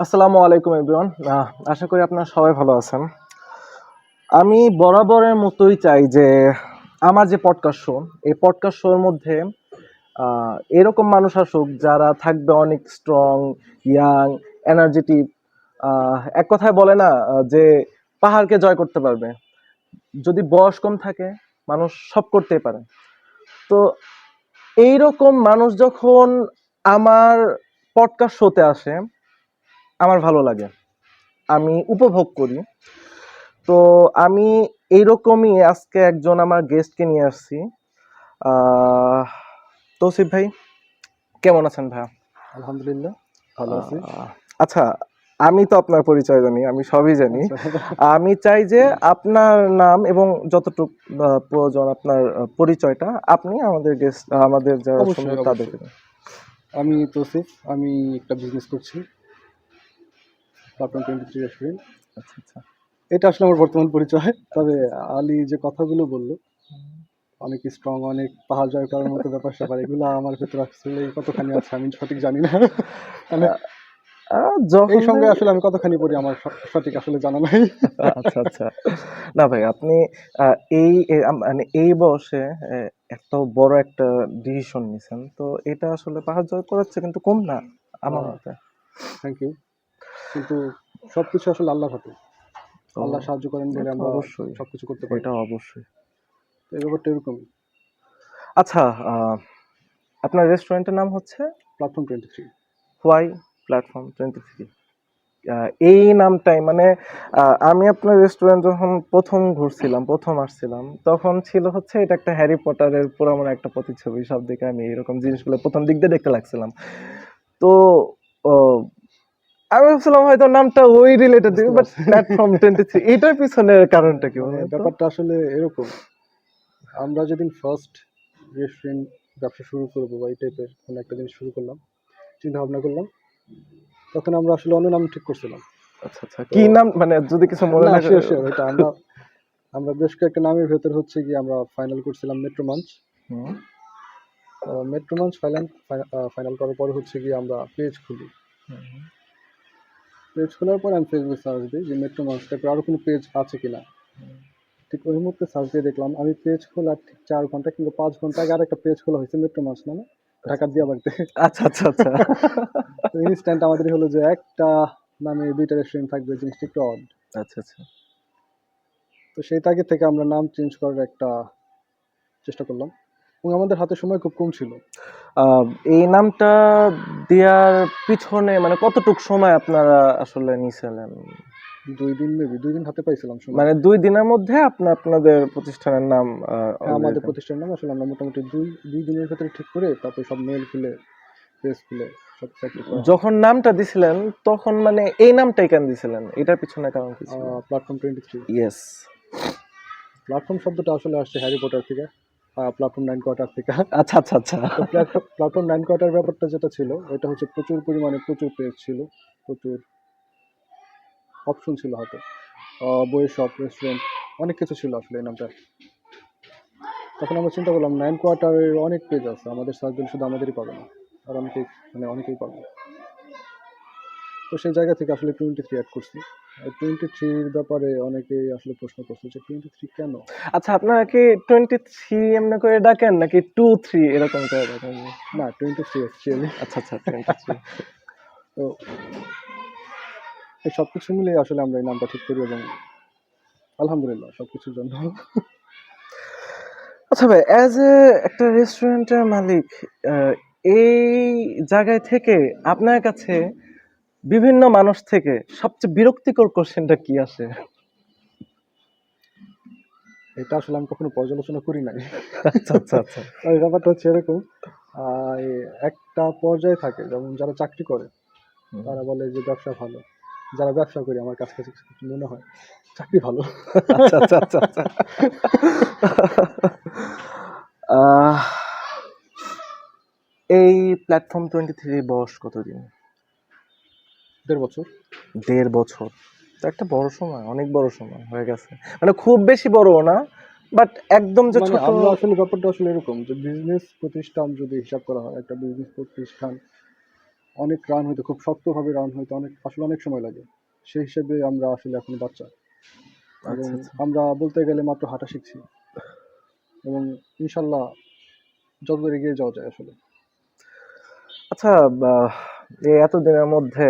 আসসালামু আলাইকুম এভরিওয়ান। আশা করি আপনারা সবাই ভালো আছেন। আমি বরাবরের মতোই চাই যে আমার যে পডকাস্ট শো, এই পডকাস্ট শোর মধ্যে এরকম মানুষ আসুক যারা থাকবে অনেক স্ট্রং, ইয়াং, এনার্জেটিক। এক কথায় বলে না যে পাহাড়কে জয় করতে পারবে। যদি বয়স কম থাকে মানুষ সব করতেই পারে। তো এইরকম মানুষ যখন আমার পডকাস্ট শোতে আসে আমার ভালো লাগে, আমি উপভোগ করি। তো আমি এইরকমই আজকে একজন আমার গেস্টকে নিয়ে আসছি। তৌসিফ ভাই, কেমন আছেন ভাইয়া? আলহামদুলিল্লাহ ভালো আছি। আচ্ছা, আমি তো আপনার পরিচয় জানি, আমি সবই জানি। আমি চাই যে আপনার নাম এবং যতটুকু প্রয়োজন আপনার পরিচয়টা আপনি আমাদের গেস্ট, আমাদের যারা অবশ্যই শুনবে তাদেরকে দিন। আমি তৌসিফ, আমি একটা বিজনেস করছি, প্লাটন 23 রেস্টুরেন্ট। আচ্ছা আচ্ছা। এটা আসলে আমার বর্তমান পরিচয়। তবে আলী যে কথাগুলো বললো, অনেক স্ট্রং, অনেক পাহাড় জয় করার মতো ব্যাপার স্যাপার, এগুলো আমার ভেতরে আসলে কতখানি আছে আমি সঠিক জানি না। মানে এই যখন সঙ্গে আসলে আমি কতখানি পড়ি আমার সঠিক আসলে জানা নাই। আচ্ছা আচ্ছা। না ভাই, আপনি মানে এই বয়সে এত বড় একটা ডিসিশন নিছেন, তো এটা আসলে পাহাড় জয় করাচ্ছে কিন্তু কম না আমার মতে। Thank you. কিন্তু সবকিছু আসলে আল্লাহর হাতে, তো আল্লাহ সাহায্য করেন বলে এটা আমরা অবশ্যই, সবকিছু করতে পারি। এটা অবশ্যই। তো এই ব্যাপারটা এরকমই। আচ্ছা, আপনার রেস্টুরেন্টের নাম হচ্ছে প্ল্যাটফর্ম 23। Why platform 23। এই নামটাই মানে আমি আপনার রেস্টুরেন্ট যখন প্রথম আসছিলাম তখন ছিল হচ্ছে এটা একটা হ্যারি পটারের পুরো একটা প্রতিচ্ছবি। সব দিকে আমি এরকম জিনিসগুলো প্রথম দিক দিয়ে দেখতে লাগছিলাম। তো ও, আমি ভাবছিলাম হয়তো নামটা ওই রিলেটেড, বুঝতে বাট পারছি। প্ল্যাটফর্ম 23 এটার পিছনের কারণটা কি মানে বলুন তো? ব্যাপারটা আসলে এরকম, আমরা যেদিন ফার্স্ট রেস্টুরেন্ট ব্যবসা শুরু করবো বা এই টাইপের কোনো একটা জিনিস শুরু করলাম, চিন্তা ভাবনা করলাম, তখন আমরা আসলে অন্য নাম ঠিক করছিলাম। আচ্ছা আচ্ছা, তো কি নাম মানে যদি কিছু মনে না, না শিওর শিওর, এটা আমরা আমরা বেশ কয়েকটা নামের ভেতর হচ্ছে কি আমরা ফাইনাল করছিলাম মেট্রো মাঞ্চ। হুম, মেট্রো মাঞ্চ ফাইনাল করার পরে হচ্ছে কি আমরা পেজ খুলি। হুম, পেজ খোলার পর আমি ফেসবুকে সার্চ দিই যে মেট্রো মাঞ্চ টাইপের আরও কোনো পেজ আছে কিনা। ঠিক ওই মুহূর্তে সার্চ দিয়ে দেখলাম, আমি পেজ খোলার ঠিক 4 ঘন্টা কিংবা 5 ঘন্টা আগে আর একটা পেজ খোলা হয়েছে মেট্রো মাঞ্চ নামে, ঢাকার দিয়াবাড়িতে। আচ্ছা আচ্ছা আচ্ছা। তো ইনস্ট্যান্ট আমাদের হলো যে একটা নামে দুইটা রেস্টুরেন্ট থাকবে, জিনিসটা একটু অড। আচ্ছা আচ্ছা। তো সেই তাগিদ থেকে আমরা নাম চেঞ্জ করার একটা চেষ্টা করলাম, এবং আমাদের হাতে সময় খুব কম ছিল। আহ, এই নামটা দেওয়ার পিছনে মানে কতটুক সময় আপনারা আসলে নিছিলেন? 2 দিন, মেবি 2 দিন হাতে পাইছিলাম সময়। মানে 2 দিনের মধ্যে আপনাদের প্রতিষ্ঠানের নাম হ্যাঁ, আমাদের প্রতিষ্ঠানের নাম আসলে আমরা মোটামুটি দুই দিনের ভেতরে ঠিক করে তারপরে সব মেল খুলে, পেজ খুলে সব অ্যাক্টিভ করা হয়। যখন নামটা দিছিলেন তখন মানে এই নামটাই কেন দিছিলেন, এটার পিছনে কারণ কি ছিল? প্ল্যাটফর্ম 23। ইয়েস। প্ল্যাটফর্ম শব্দটা আসলে আসছে হ্যারি পটার থেকে, প্ল্যাটফর্ম 9 কোয়ার্টার থেকে। আচ্ছা আচ্ছা আচ্ছা। তো প্ল্যাটফর্ম 9 কোয়ার্টার ব্যাপারটা যেটা ছিল, ওইটা হচ্ছে প্রচুর পরিমাণে প্রচুর পেজ ছিল, প্রচুর অপশন ছিল হাতে, বইয়ের শপ, রেস্টুরেন্ট, অনেক কিছু ছিল আসলে এই নামটা। তখন আমরা চিন্তা করলাম 9 কোয়ার্টারের অনেক পেজ আছে, আমাদের সার্চ দিলে শুধু আমাদেরই পাবে না, আর অনেকেই পাবে। তো সেই জায়গা থেকে আসলে 23 অ্যাড করছি। আর 23-র ব্যাপারে অনেকেই আসলে প্রশ্ন করছে যে 23 কেন। আচ্ছা, আপনারা কি 23 এমনি করে ডাকেন নাকি 23 এরকম করে ডাকেন? না, 23 অ্যাকচুয়ালি। আচ্ছা আচ্ছা, 23। তো এই সব কিছু মিলিয়ে আসলে আমরা এই নামটা ঠিক করি, এবং আলহামদুলিল্লাহ সব কিছুর জন্য। আচ্ছা ভাই, অ্যাজ এ একটা রেস্টুরেন্টের মালিক, আহ, এই জায়গায় থেকে আপনার কাছে বিভিন্ন মানুষ থেকে সবচেয়ে বিরক্তিকর কোশ্চেনটা কি আসে? এটা আসলে আমি কখনো পর্যালোচনা করি নাই। আচ্ছা আচ্ছা আচ্ছা। এই ব্যাপারটা হচ্ছে এরকম, এই একটা পর্যায়ে থাকে, যেমন যারা চাকরি করে তারা বলে যে ব্যবসা ভালো, যারা ব্যবসা করি আমার কাছে কাছে মনে হয় চাকরি ভালো। আচ্ছা আচ্ছা আচ্ছা আচ্ছা। আহ, এই প্ল্যাটফর্ম 23 বয়স কতদিন? 1.5 বছর। 1.5 বছর? তো একটা বড় সময়, অনেক বড় সময় হয়ে গেছে। মানে খুব বেশি বড়ও না, বাট একদম যে মানে ছোট। আমরা আসলে ব্যাপারটা আসলে এরকম যে বিজনেস প্রতিষ্ঠান যদি হিসাব করা হয়, একটা বিজনেস প্রতিষ্ঠান অনেক রান হইতে, খুব শক্তভাবে রান হইতে অনেক সময় লাগে। সেই হিসেবে আমরা আসলে এখন বাচ্চা, এবং আচ্ছা, আচ্ছা। আমরা বলতে গেলে মাত্র হাঁটা শিখছি, এবং ইনশাল্লাহ যতদূর এগিয়ে যাওয়া যায় আসলে। আচ্ছা, বাহ! এই এতদিনের মধ্যে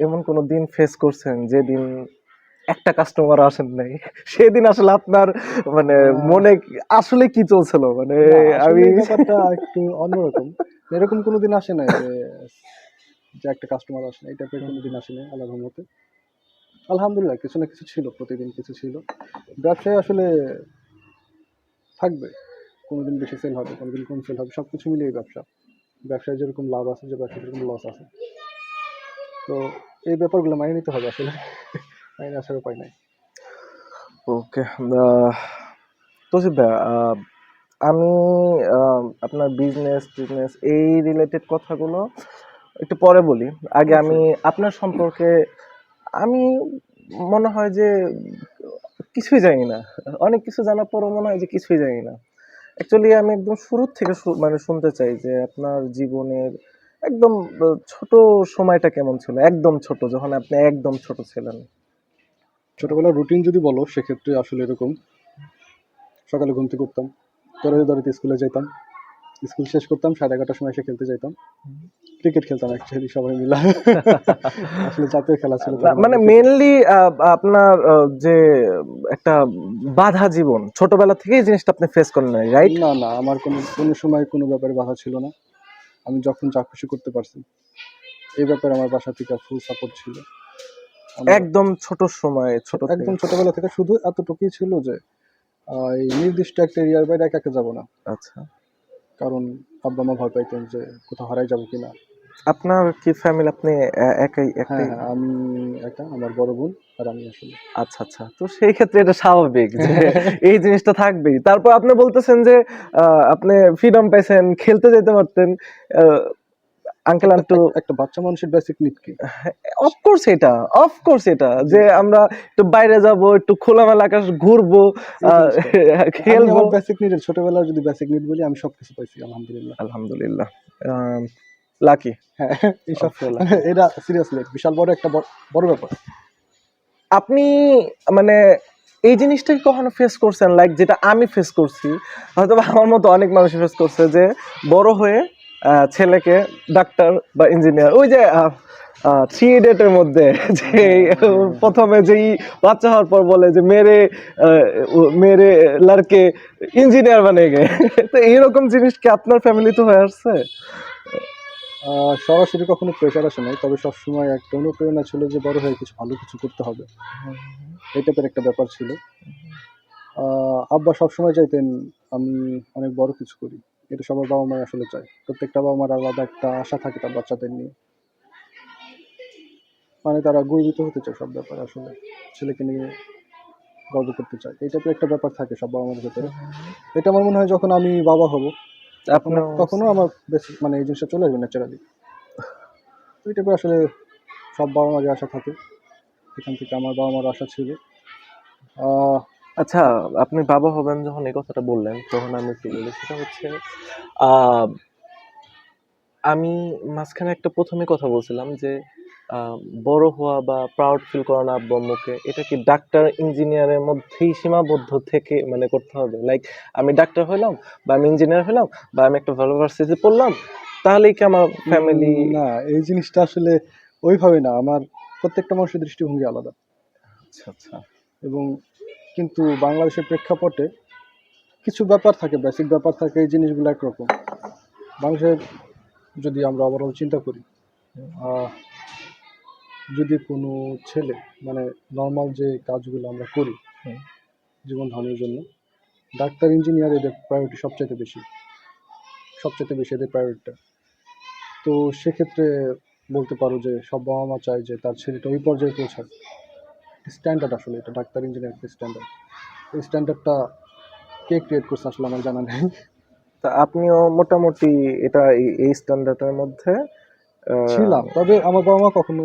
এমন কোনো দিন ফেস করছেন যেদিন একটা কাস্টমার আসেন নাই? সেদিন আসলে আপনার মানে আহ, মনে আসলে কি চলছিল? মানে না, আমি আসলে এই ব্যাপারটা একটু অন্যরকম। এরকম কোনোদিন আসে নাই যে যে একটা কাস্টমার আসে না, এই টাইপের কোনোদিন আসে নাই আল্লাহর রহমতে। আলহামদুলিল্লাহ কিছু না কিছু ছিল, প্রতিদিন কিছু ছিল। ব্যবসায় আসলে থাকবে, কোনোদিন বেশি সেল হবে, কোনোদিন কম সেল হবে, সবকিছু মিলিয়ে ব্যবসা। ব্যবসায় যেরকম লাভ আছে, যে ব্যবসায় যেরকম লস আছে। তো এই ব্যাপারগুলো মানিয়ে নিতে হবে আসলে। মানিয়ে আসার উপায় নাই। ওকে। তৌসিফ ভাইয়া, আমি আপনার বিজনেস এই রিলেটেড কথাগুলো একটু পরে বলি। আগে আমি অবশ্যই। আপনার সম্পর্কে আমি মনে হয় যে কিছুই জানি না। অনেক কিছু জানার পরও মনে হয় যে কিছুই জানি না। অ্যাকচুয়ালি আমি একদম শুরুর থেকে মানে শুনতে চাই যে আপনার জীবনের একদম ছোট সময়টা কেমন ছিল? একদম ছোট, যখন আপনি একদম ছোট ছিলেন। ছোটবেলার রুটিন যদি বলো, সেক্ষেত্রে আসলে এরকম: সকালে ঘুম থেকে উঠতাম, দৌড়াতে দৌড়াতে স্কুলে যেতাম, স্কুল শেষ করতাম, 11:30টার সময় এসে খেলতে যেতাম। ক্রিকেট খেলতাম অ্যাকচুয়ালি সবাই মিলে। আসলে জাতীয় খেলা ছিল না, তখন মানে আমাদের ক্রিকেট। মেইনলি আপনার যে একটা বাধা জীবন ছোটবেলা থেকেই এই জিনিসটা আপনি ফেস করেন নাই, রাইট? না, না, আমার কোনো সময় কোনো ব্যাপারে বাধা ছিল না। আমি যখন যা খুশি করতে পারছি, এই ব্যাপারে আমার বাসা থেকে ফুল সাপোর্ট ছিল আমার। একদম ছোট সময়, ছোট থেকে। একদম ছোটবেলা থেকে শুধু এতটুকুই ছিল যে এই নির্দিষ্ট একটা এরিয়ার বাইরে একা একা যাবো না, আচ্ছা, কারণ আব্বা মা ভয় পাইতেন যে কোথাও হারাই যাবো কিনা। আপনার কি ফ্যামিলি, আপনি একাই হ্যাঁ, একটাই? হ্যাঁ, আমি একা, আমার বড় বোন আর আমি আসলে। আচ্ছা, আচ্ছা, তো সেই ক্ষেত্রে এটা স্বাভাবিক যে এই জিনিসটা থাকবেই। তারপর আপনি বলতেছেন যে আপনি ফ্রিডম পাইছেন, খেলতে যেতে পারতেন। আঙ্কেল একটা আন্টু, একটা বাচ্চা মানুষের বেসিক নিড কি? অফকোর্স এটা জি, যে আমরা একটু বাইরে যাব, একটু খোলামেলা আকাশ ঘুরবো, এই আহ, জিনিসটা। আমি খেলবো। আমার বেসিক নিডের, ছোটবেলায় যদি বেসিক নিড বলি, আমি সবকিছু পাইছি আলহামদুলিল্লাহ। আলহামদুলিল্লাহ, লাকি, হ্যাঁ, এইসব অবশ্যই লাকি। এটা সিরিয়াসলি বিশাল বড় একটা বড় ব্যাপার। আপনি মানে এই জিনিসটা কি কখনো ফেস করছেন, লাইক যেটা আমি ফেস করছি, হয়তো বা আমার মতো অনেক মানুষ ফেস করছে, যে বড় হয়ে ছেলেকে ডাক্তার বা ইঞ্জিনিয়ার, ওই যে থ্রি ইডিয়টের মধ্যে যে হ্যাঁ, হ্যাঁ, হ্যাঁ, হ্যাঁ। প্রথমে যেই বাচ্চা হওয়ার পর বলে যে মেরে লড়কে ইঞ্জিনিয়ার বানিয়ে গে। তো এইরকম জিনিস কি আপনার ফ্যামিলিতে হয়ে আসছে? সরাসরি কখনো প্রেশার আসে নাই, তবে সবসময় একটা অনুপ্রেরণা ছিল যে বড় হয়ে ভালো কিছু করতে হবে। এই টাইপের একটা ব্যাপার ছিল। আব্বা সবসময় চাইতেন আমি অনেক বড় কিছু করি। এটা সবার বাবা মাই আসলে চায়। প্রত্যেকটা বাবা মার আলাদা একটা আশা থাকে তার বাচ্চাদের নিয়ে। মানে তারা গর্বিত হতে চায় সব ব্যাপারে আসলে। ছেলেকে নিয়ে গর্ব করতে চায়। এই টাইপের একটা ব্যাপার থাকে সব বাবা মার ভেতরে। এটা আমার মনে হয় যখন আমি বাবা হব, আপনার তখনও আমার বেশি মানে এই জিনিসটা চলে আসবে ন্যাচারালি। তো এই টাইপের আসলে সব বাবা মারই আশা থাকে। এখান থেকে আমার বাবা মার আশা ছিল। আহ আচ্ছা, আপনি বাবা হবেন যখন এই কথাটা বললেন, তখন আমি একটু বলি, সেটা হচ্ছে আহ, আমি মাঝখানে একটা প্রথমে কথা বলছিলাম যে আহ, বড় হওয়া বা প্রাউড ফিল করানো আব্বু আম্মুকে, এটা কি ডাক্তার ইঞ্জিনিয়ারের মধ্যেই সীমাবদ্ধ থেকে মানে করতে হবে? লাইক আমি ডাক্তার হইলাম বা আমি ইঞ্জিনিয়ার হইলাম বা আমি একটা ভালো ভার্সিটি পড়লাম, তাহলেই কি আমার ফ্যামিলি? না, এই জিনিসটা আসলে ওইভাবে না। আমার প্রত্যেকটা মানুষের দৃষ্টিভঙ্গি আলাদা, আচ্ছা, আচ্ছা। এবং কিন্তু বাংলাদেশের প্রেক্ষাপটে কিছু ব্যাপার থাকে, বেসিক ব্যাপার থাকে, এই জিনিসগুলো একরকম। বাংলাদেশের যদি আমরা ওভারঅল চিন্তা করি, আহ, যদি কোনো ছেলে মানে নর্মাল যে কাজগুলো আমরা করি হুম, জীবন ধারণের জন্য, ডাক্তার ইঞ্জিনিয়ার এদের প্রায়োরিটি সবচাইতে বেশি এদের প্রায়োরিটিটা। তো সেক্ষেত্রে বলতে পারো যে সব বাবা মা চায় যে তার ছেলেটা ওই পর্যায়ে পৌঁছাক। স্ট্যান্ডার্ড আসলে এটা ডাক্তার ইঞ্জিনিয়ার একটা স্ট্যান্ডার্ড। এই স্ট্যান্ডার্ডটা কে ক্রিয়েট করছে আসলে আমার জানা নেই। তা আপনিও মোটামুটি এটা এই স্ট্যান্ডার্ডের মধ্যে আহ, ছিলাম, তবে আমার বাবা মা কখনো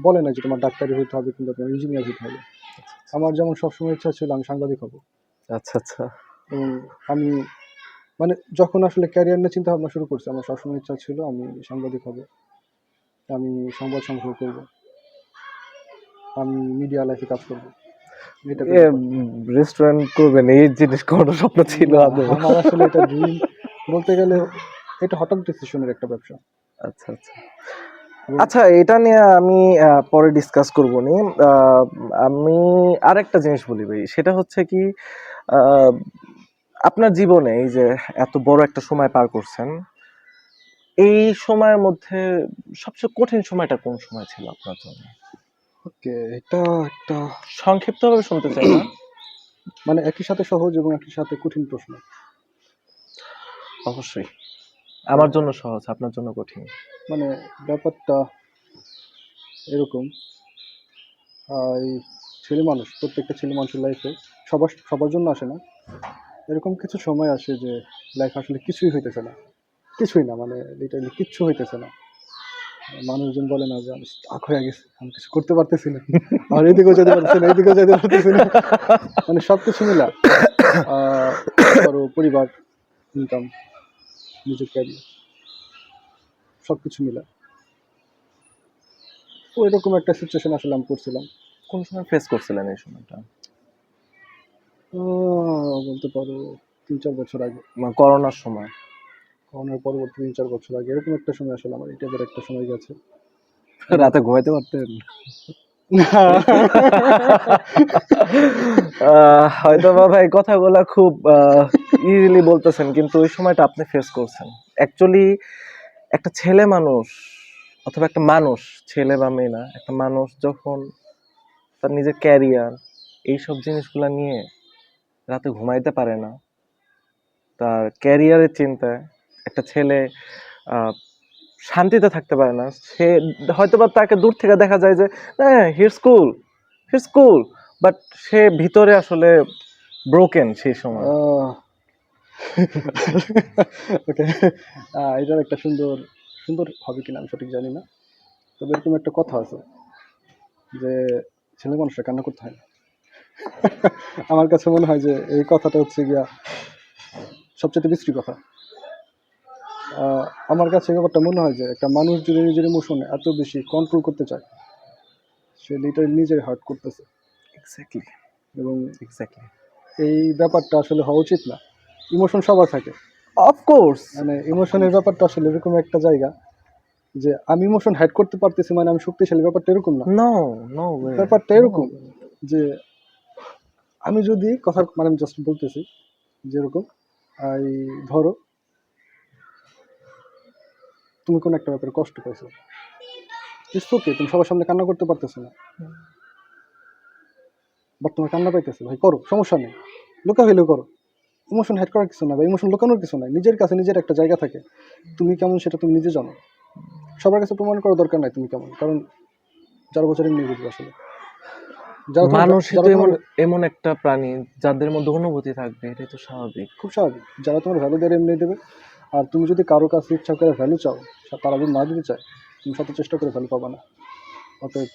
বলে না যে তোমার ডাক্তারি হতে হবে কিংবা তোমার ইঞ্জিনিয়ার হতে হবে। আমার যেমন সবসময় ইচ্ছা ছিল আমি সাংবাদিক হব, আচ্ছা, আচ্ছা। এবং আমি মানে যখন আসলে ক্যারিয়ার নিয়ে চিন্তা ভাবনা শুরু করছি, আমার সবসময় ইচ্ছা ছিল আমি সাংবাদিক হব। আমি সংবাদ সংগ্রহ করব, আমি মিডিয়া লাইফে কাজ করব, এটা করব। রেস্টুরেন্ট করবেন এই জিনিস কোনো স্বপ্ন ছিল না, আদৌ? আমার আসলে এটা ড্রিম বলতে গেলে, এটা হঠাৎ ডিসিশনের একটা ব্যবসা। আচ্ছা আচ্ছা এবং আচ্ছা, এটা নিয়ে আমি পরে ডিসকাস করবো নি। আমি আরেকটা জিনিস বলি ভাই, সেটা হচ্ছে কি, আহ, আপনার জীবনে এই যে এত বড় একটা সময় পার করছেন, এই সময়ের মধ্যে সবচেয়ে কঠিন সময়টা কোন সময় ছিল আপনার জন্য? ওকে, এটা একটা সংক্ষিপ্তভাবে শুনতে চাই না। মানে একই সাথে সহজ এবং একই সাথে কঠিন প্রশ্ন। অবশ্যই আমার জন্য সহজ, আপনার জন্য কঠিন। মানে ব্যাপারটা এরকম, এই ছেলে মানুষ, প্রত্যেকটা ছেলে মানুষের লাইফে সবার সবার জন্য আসে না। এরকম কিছু সময় আসে যে লাইফ আসলে কিছুই হইতেছে না, কিছুই না, মানে লিটারালি কিচ্ছু হইতেছে না। মানুষজন বলে না যে আমি স্টাক হয়ে গেছি, আমি কিছু করতে পারতেছি না, আর এদিকেও যেতে পারতেছি না, এদিকেও যেতে পারতেছি না, মানে সব কিছু মিলা ধরো পরিবার, ইনকাম, নিজের ক্যারিয়ার, সব কিছু মিলা ওই রকম একটা সিচুয়েশন আসলে আমি পড়ছিলাম। কোন সময় ফেস করছিলেন এই সময়টা? বলতে পারো 3-4 বছর আগে, করোনার সময়? করোনার পরবর্তী 3-4 বছর আগে এরকম একটা সময় আসলে আমার এই টাইপের একটা সময় গেছে। এবং রাতে ঘুমাইতে পারতেন? হয়তো বা ভাই কথাগুলা খুব ইজিলি বলতেছেন, কিন্তু ওই সময়টা আপনি ফেস করছেন। অ্যাকচুয়ালি একটা ছেলে মানুষ অথবা একটা মানুষ, ছেলে বা মেয়ে না, একটা মানুষ যখন তার নিজের ক্যারিয়ার এইসব জিনিসগুলা নিয়ে রাতে ঘুমাইতে পারে না, তার ক্যারিয়ারের চিন্তায় একটা ছেলে আহ, শান্তিতে থাকতে পারে না, সে হয়তোবা তাকে দূর থেকে দেখা যায় যে হ্যাঁ hits cool, hits cool, but সে ভিতরে আসলে ব্রোকেন সেই সময়। ওকে, এটার একটা সুন্দর সুন্দর হবে কিনা আমি সঠিক জানি না, তবে এরকম একটা কথা আছে যে ছেলে মানুষরা কান্না করতে হয় না। আমার কাছে মনে হয় যে এই কথাটা হচ্ছে গিয়া সবচেয়ে বিশ্রী কথা। আমার কাছে এই ব্যাপারটা মনে হয় যে একটা মানুষ যদি নিজের ইমোশন এত বেশি কন্ট্রোল করতে চায়, সে লিটারালি নিজের হার্ট করতেছে। এক্স্যাক্টলি, এবং এক্স্যাক্টলি, এই ব্যাপারটা আসলে হওয়া উচিত না। ইমোশন সবার থাকে, অফকোর্স। মানে ইমোশনের ব্যাপারটা আসলে এরকম একটা জায়গা যে আমি ইমোশন হাইড করতে পারতেছি মানে আমি শক্তিশালী, ব্যাপারটা এরকম না। নো, নো ওয়ে, ব্যাপারটা নো। এরকম যে আমি যদি কথা মানে আমি জাস্ট বলতেছি যেরকম, এই ধরো তুমি কোনো একটা ব্যাপারে কষ্ট পাইছো, ইটস ওকে, তুমি সবার সামনে কান্না করতে পারতেছো না, বাট তোমার কান্না পাইতেছে, ভাই করো, সমস্যা নেই, লুকা হইলেও করো। ইমোশন হাইড করার কিছু না, বা ইমোশন লুকানোর কিছু নাই, নিজের কাছে নিজের একটা জায়গা থাকে, তুমি কেমন সেটা তুমি নিজে জানো। সবার কাছে প্রমাণ করার দরকার নাই তুমি কেমন, কারণ যারা বছর এমনি বুঝবে আসলে, মানুষই তো যারা এমন তোমার এমন একটা প্রাণী যাদের মধ্যে অনুভূতি থাকবে, এটাই তো স্বাভাবিক। খুব স্বাভাবিক, যারা তোমার ভ্যালু দেবে এমনি দেবে। আর তুমি যদি কারো কাছে ইচ্ছা করে ভ্যালু চাও, তারা যদি না দিতে চায়, তুমি শত চেষ্টা করে ভ্যালু পাবা না। অতএব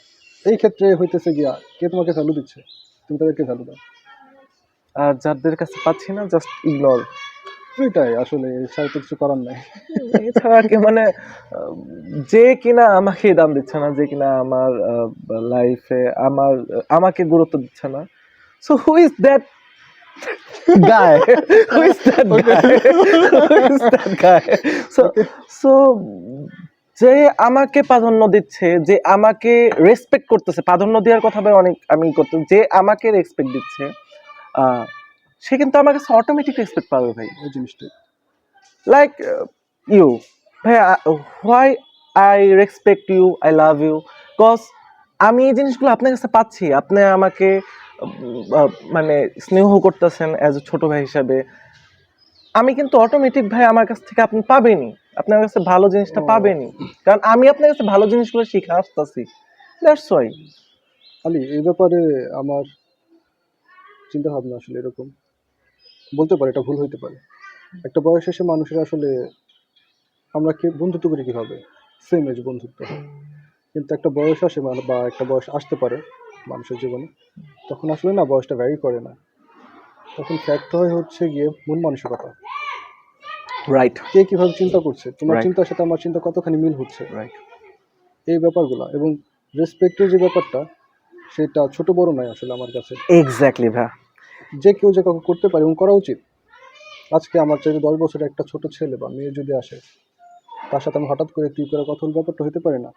এই ক্ষেত্রে হইতেছে গিয়া কে তোমাকে ভ্যালু দিচ্ছে, তুমি তাদেরকে ভ্যালু দাও। আর যাদের কাছে পাচ্ছি না, জাস্ট ইগনোর। এটাই আসলে, এর ছাড়া তো কিছু করার নাই। এছাড়া কি মানে, আহ, যে কিনা আমাকে দাম দিচ্ছে না, যে কিনা আমার লাইফে আমাকে গুরুত্ব দিচ্ছে না, সো হু ইজ দ্যাট গায়? হু ইজ দ্যাট গায়? হু ইজ দ্যাট গায়? সো ওকে, সো যে আমাকে প্রাধান্য দিচ্ছে, যে আমাকে রেসপেক্ট করতেছে, প্রাধান্য দেওয়ার কথা ভাই অনেক আমি করতে, যে আমাকে রেসপেক্ট দিচ্ছে, আহ, সে কিন্তু আমার কাছে অটোমেটিক রেসপেক্ট পাবে ভাই। ওই জিনিসটাই। লাইক ইউ ভাই, why I respect you, I love you, cause আমি এই জিনিসগুলো আপনার কাছে পাচ্ছি, আপনি আমাকে মানে স্নেহ করতেছেন অ্যাজ এ ছোট ভাই হিসাবে, আমি কিন্তু অটোমেটিক ভাই আমার কাছ থেকে আপনি পাবেনই, আপনার কাছে ভালো জিনিসটা ও, পাবেনই, কারণ আমি আপনার কাছে ভালো জিনিসগুলো শিখে আসতেছি, দ্যাটস ওয়াই। আলি এই ব্যাপারে আমার চিন্তা ভাবনা আসলে এরকম, বলতে পারে এটা ভুল হইতে পারে। একটা বয়স শেষে মানুষের আসলে, আমরা কি বন্ধুত্ব করি কিভাবে, সেম এজ বন্ধুত্ব হয়, কিন্তু একটা বয়স আসে বা একটা বয়স আসতে পারে মানুষের জীবনে, তখন আসলে না বয়সটা ভ্যারি করে না, তখন ফ্যাক্ট হচ্ছে গিয়ে মন মানসিকতা, রাইট, কে কিভাবে চিন্তা করছে, তোমার রাইট, চিন্তার সাথে আমার চিন্তা কতখানি মিল হচ্ছে। রাইট। এই ব্যাপারগুলো এবং রেসপেক্টের যে ব্যাপারটা সেটা ছোট বড় নয় আসলে আমার কাছে। এক্স্যাক্টলি ভাইয়া। যে কেউ যে কাউকে করতে পারে এবং করা উচিত। আজকে আমার চাইতে 10 বছরের একটা ছোট ছেলে বা মেয়ে যদি আসে, তার সাথে আমি হঠাৎ করে তুই করা কথা বলবো, ব্যাপারটা হতে পারে না।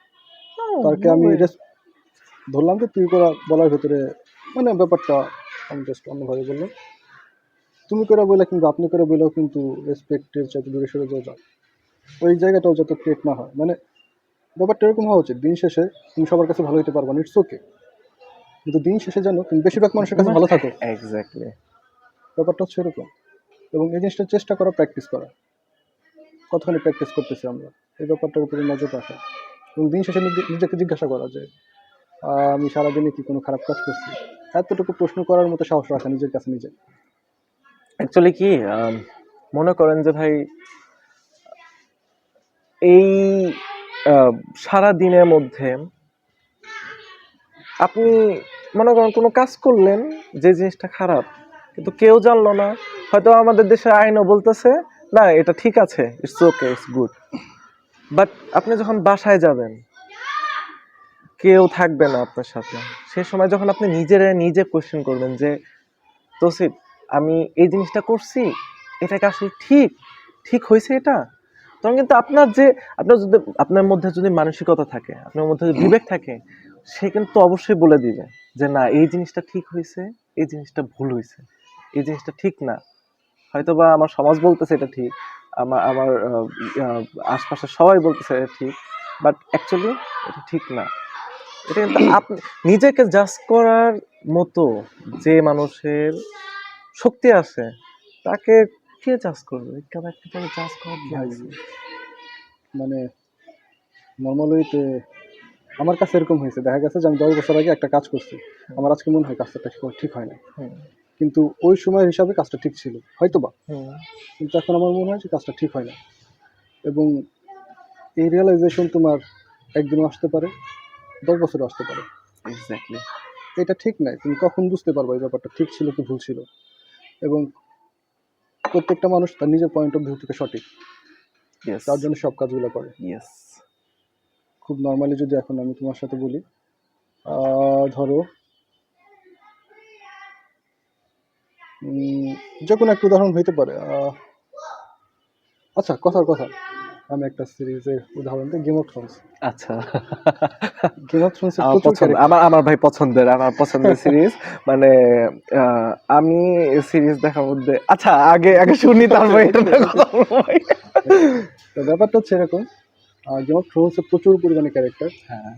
তাকে আমি ধরলাম যে তুই করা বলার ভেতরে মানে ব্যাপারটা আমি জাস্ট অন্যভাবে বললাম। তুমি করে বলে কিংবা আপনি করে বলেও কিন্তু রেসপেক্টের চাইতে দূরে সরে যাওয়া যায়। ওই জায়গাটাও যাতে ক্রিয়েট না হয়, মানে ব্যাপারটা এরকম হওয়া উচিত। দিন শেষে তুমি সবার কাছে ভালো হতে পারবে না, ইটস ওকে, কিন্তু দিন শেষে যেন তুমি বেশিরভাগ মানুষের কাছে ভালো থাকো। এক্স্যাক্টলি। ব্যাপারটা হচ্ছে এরকম। এবং এই জিনিসটা চেষ্টা করা, প্র্যাকটিস করা, কতখানি প্র্যাকটিস করতেছি আমরা এই ব্যাপারটার উপরে নজর রাখা এবং দিন শেষে নিজেকে জিজ্ঞাসা করা যে আমি সারাদিনে কি কোনো খারাপ কাজ করছি, এতটুকু প্রশ্ন করার মতো সাহস রাখা নিজের কাছে নিজে। অ্যাকচুয়ালি কি মনে করেন যে ভাই এই সারা দিনের মধ্যে আপনি মনে করেন কোনো কাজ করলেন যে জিনিসটা খারাপ, কিন্তু কেউ জানলো না। হয়তো আমাদের দেশের আইনও বলতেছে না এটা ঠিক আছে, it's okay, it's good. But আপনি যখন বাসায় যাবেন, কেউ থাকবে না আপনার সাথে, সেই সময় যখন আপনি নিজে কোয়েশ্চেন করবেন যে তৌসিফ আমি এই জিনিসটা করছি, এটা কি আসলে ঠিক ঠিক হয়েছে এটা, তখন কিন্তু আপনার মধ্যে যদি মানসিকতা থাকে, আপনার মধ্যে যদি বিবেক থাকে, সে কিন্তু অবশ্যই বলে দিবে যে না এই জিনিসটা ঠিক হয়েছে, এই জিনিসটা ভুল হয়েছে, এই জিনিসটা ঠিক না। হয়তোবা আমার সমাজ বলতেছে এটা ঠিক, আমার আশপাশের সবাই বলতেছে এটা ঠিক, বাট অ্যাকচুয়ালি এটা ঠিক না। এটা কিন্তু আপনি নিজেকে জাজ করার মতো যে মানুষের শক্তি আছে, তাকে কে জাজ করবে? তাকে জাজ করার কি ভাই আছে? মানে নর্মালিতে আমার কাছে এরকম হয়েছে, দেখা গেছে যে আমি 10 বছর আগে একটা কাজ করছি, আমার আজকে মনে হয় কাজটা ঠিক হয় না, হুম, কিন্তু ওই সময়ের হিসাবে কাজটা ঠিক ছিল হয়তোবা, হুম, কিন্তু এখন আমার মনে হয় যে কাজটা ঠিক হয় না। এবং এই রিয়েলাইজেশন তোমার একদিনও আসতে পারে, 10 বছরও আসতে পারে। এক্স্যাক্টলি। এটা ঠিক নাই, তুমি কখন বুঝতে পারবে এই ব্যাপারটা ঠিক ছিল কি ভুল ছিল। এবং প্রত্যেকটা মানুষ তার নিজের পয়েন্ট অফ ভিউ থেকে সঠিক, ইয়েস, তার জন্য সব কাজগুলো করে। ইয়েস। খুব নর্মালি যদি এখন আমি তোমার সাথে বলি, ধরো যে কোনো একটা উদাহরণ হইতে পারে। আচ্ছা, কথার কথা, আমি একটা সিরিজের উদাহরণ দিই, গেম অফ থ্রোনস। আচ্ছা। গেম অফ থ্রোনসের প্রচুর ক্যারেক্টার। আমার ভাই আমার পছন্দের সিরিজ। মানে আমি সিরিজ দেখার মধ্যে, আচ্ছা আগে আগে শুনি তারপর এটা নিয়ে কথা বলবো ভাই। তো ব্যাপারটা হচ্ছে এরকম, গেম অফ থ্রোনসের প্রচুর পরিমাণে ক্যারেক্টার, হ্যাঁ,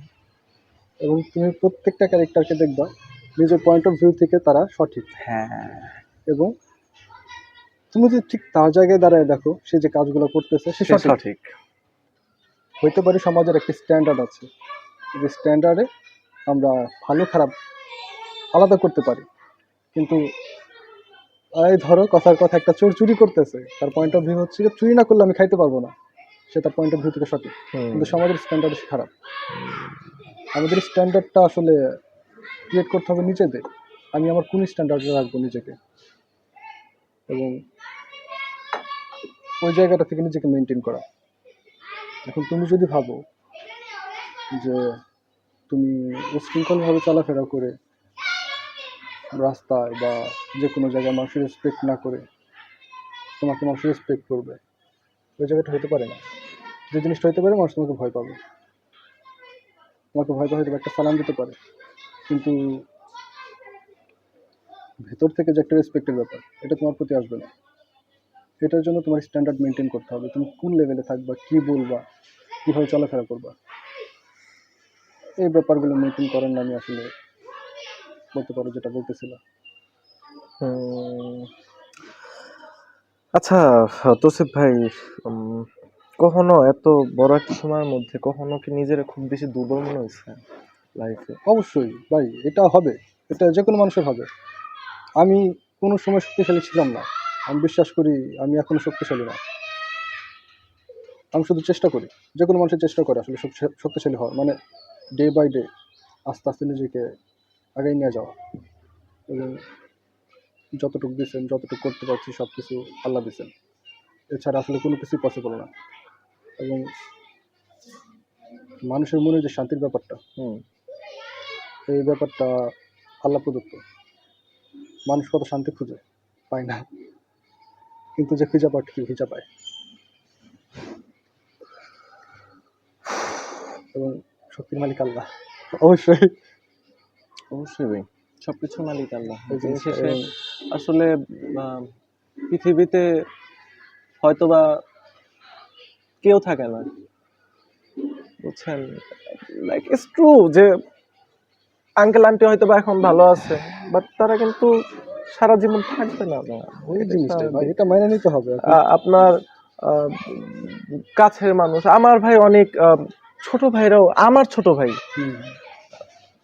এবং তুমি প্রত্যেকটা ক্যারেক্টারকে দেখবা নিজের পয়েন্ট অফ ভিউ থেকে তারা সঠিক। হ্যাঁ, এবং তুমি যদি ঠিক তার জায়গায় দাঁড়ায় দেখো, সে যে কাজগুলো করতেছে সে সে সঠিক। সঠিক। হইতে পারে সমাজের একটি স্ট্যান্ডার্ড আছে, যে স্ট্যান্ডার্ডে আমরা ভালো খারাপ আলাদা করতে পারি, কিন্তু এই ধরো কথার কথা, একটা চোর চুরি করতেছে, তার পয়েন্ট অফ ভিউ হচ্ছে যে চুরি না করলে আমি খাইতে পারবো না, সে তার পয়েন্ট অফ ভিউ থেকে সঠিক। হুম, কিন্তু সমাজের স্ট্যান্ডার্ড খারাপ। আমাদের স্ট্যান্ডার্ডটা আসলে ক্রিয়েট করতে হবে নিজেদের। আমি আমার কোন স্ট্যান্ডার্ডে রাখবো নিজেকে, এবং ওই জায়গাটা থেকে নিজেকে মেনটেন করা। এখন তুমি যদি ভাবো যে তুমি উশৃঙ্খলভাবে চলাফেরা করে রাস্তায় বা যে কোনো জায়গায় মানুষের রেসপেক্ট না করে তোমাকে মানুষ রেসপেক্ট করবে, ওই জায়গাটা হতে পারে না। যে জিনিসটা হতে পারে, মানুষ তোমাকে ভয় পাবে, তোমাকে ভয় পাবে, হয়তো একটা সালাম দিতে পারে, কিন্তু ভেতর থেকে যে একটা রেসপেক্টের ব্যাপার, এটা তোমার প্রতি আসবে না। এটার জন্য তোমার স্ট্যান্ডার্ড মেনটেন করতে হবে, তুমি কোন লেভেলে থাকবা, কি বলবা, কীভাবে চলাফেরা করবা, এই ব্যাপারগুলো মেনটেন করার নামে আসলে বলতে পারো যেটা বলতেছিলাম। হুম। আচ্ছা তৌসিফ ভাই, উম, কখনো এত বড় একটা সময়ের মধ্যে কখনো কি নিজের খুব বেশি দুর্বল মনে হয়েছে লাইফে? অবশ্যই ভাই, এটা হবে, এটা যে কোনো মানুষের হবে। আমি কোনো সময় শক্তিশালী ছিলাম না, আমি বিশ্বাস করি আমি এখনো শক্তিশালী না। আমি শুধু চেষ্টা করি, যে কোনো মানুষের চেষ্টা করে আসলে শক্তিশালী হওয়ার, মানে ডে বাই ডে আস্তে আস্তে নিজেকে আগাই নিয়ে যাওয়া। এবং যতটুকু দিচ্ছেন, যতটুকু করতে পারছি, সব কিছু আল্লাহ দিচ্ছেন, এছাড়া আসলে কোনো কিছুই পসিবল না। এবং মানুষের মনে যে শান্তির ব্যাপারটা, হুম। এই ব্যাপারটা আল্লাহ প্রদত্ত। মানুষ কত শান্তি খুঁজে, পায় না, কিন্তু যে খুঁজে পায় ঠিকই খুঁজে পায়। এবং শক্তির মালিক আল্লাহ, অবশ্যই। অবশ্যই ভাই, সবকিছুর মালিক আল্লাহ। এই দিন জিনিসটা শেষে এবং আসলে পৃথিবীতে হয়তোবা কেউ থাকে না, বুঝছেন? লাইক ইটস ট্রু যে আঙ্কেল আন্টি হয়তো বা এখন ভালো আছে, বাট তারা কিন্তু সারা জীবন থাকবে না। ওই এটাই জিনিসটাই ভাই, স্বাভাবিক। এটা মাইনে নিতে হবে এখন। আপনার আহ, কাছের মানুষ, আমার ভাই অনেক ছোট ভাইরাও, আমার ছোট ভাই, হুম,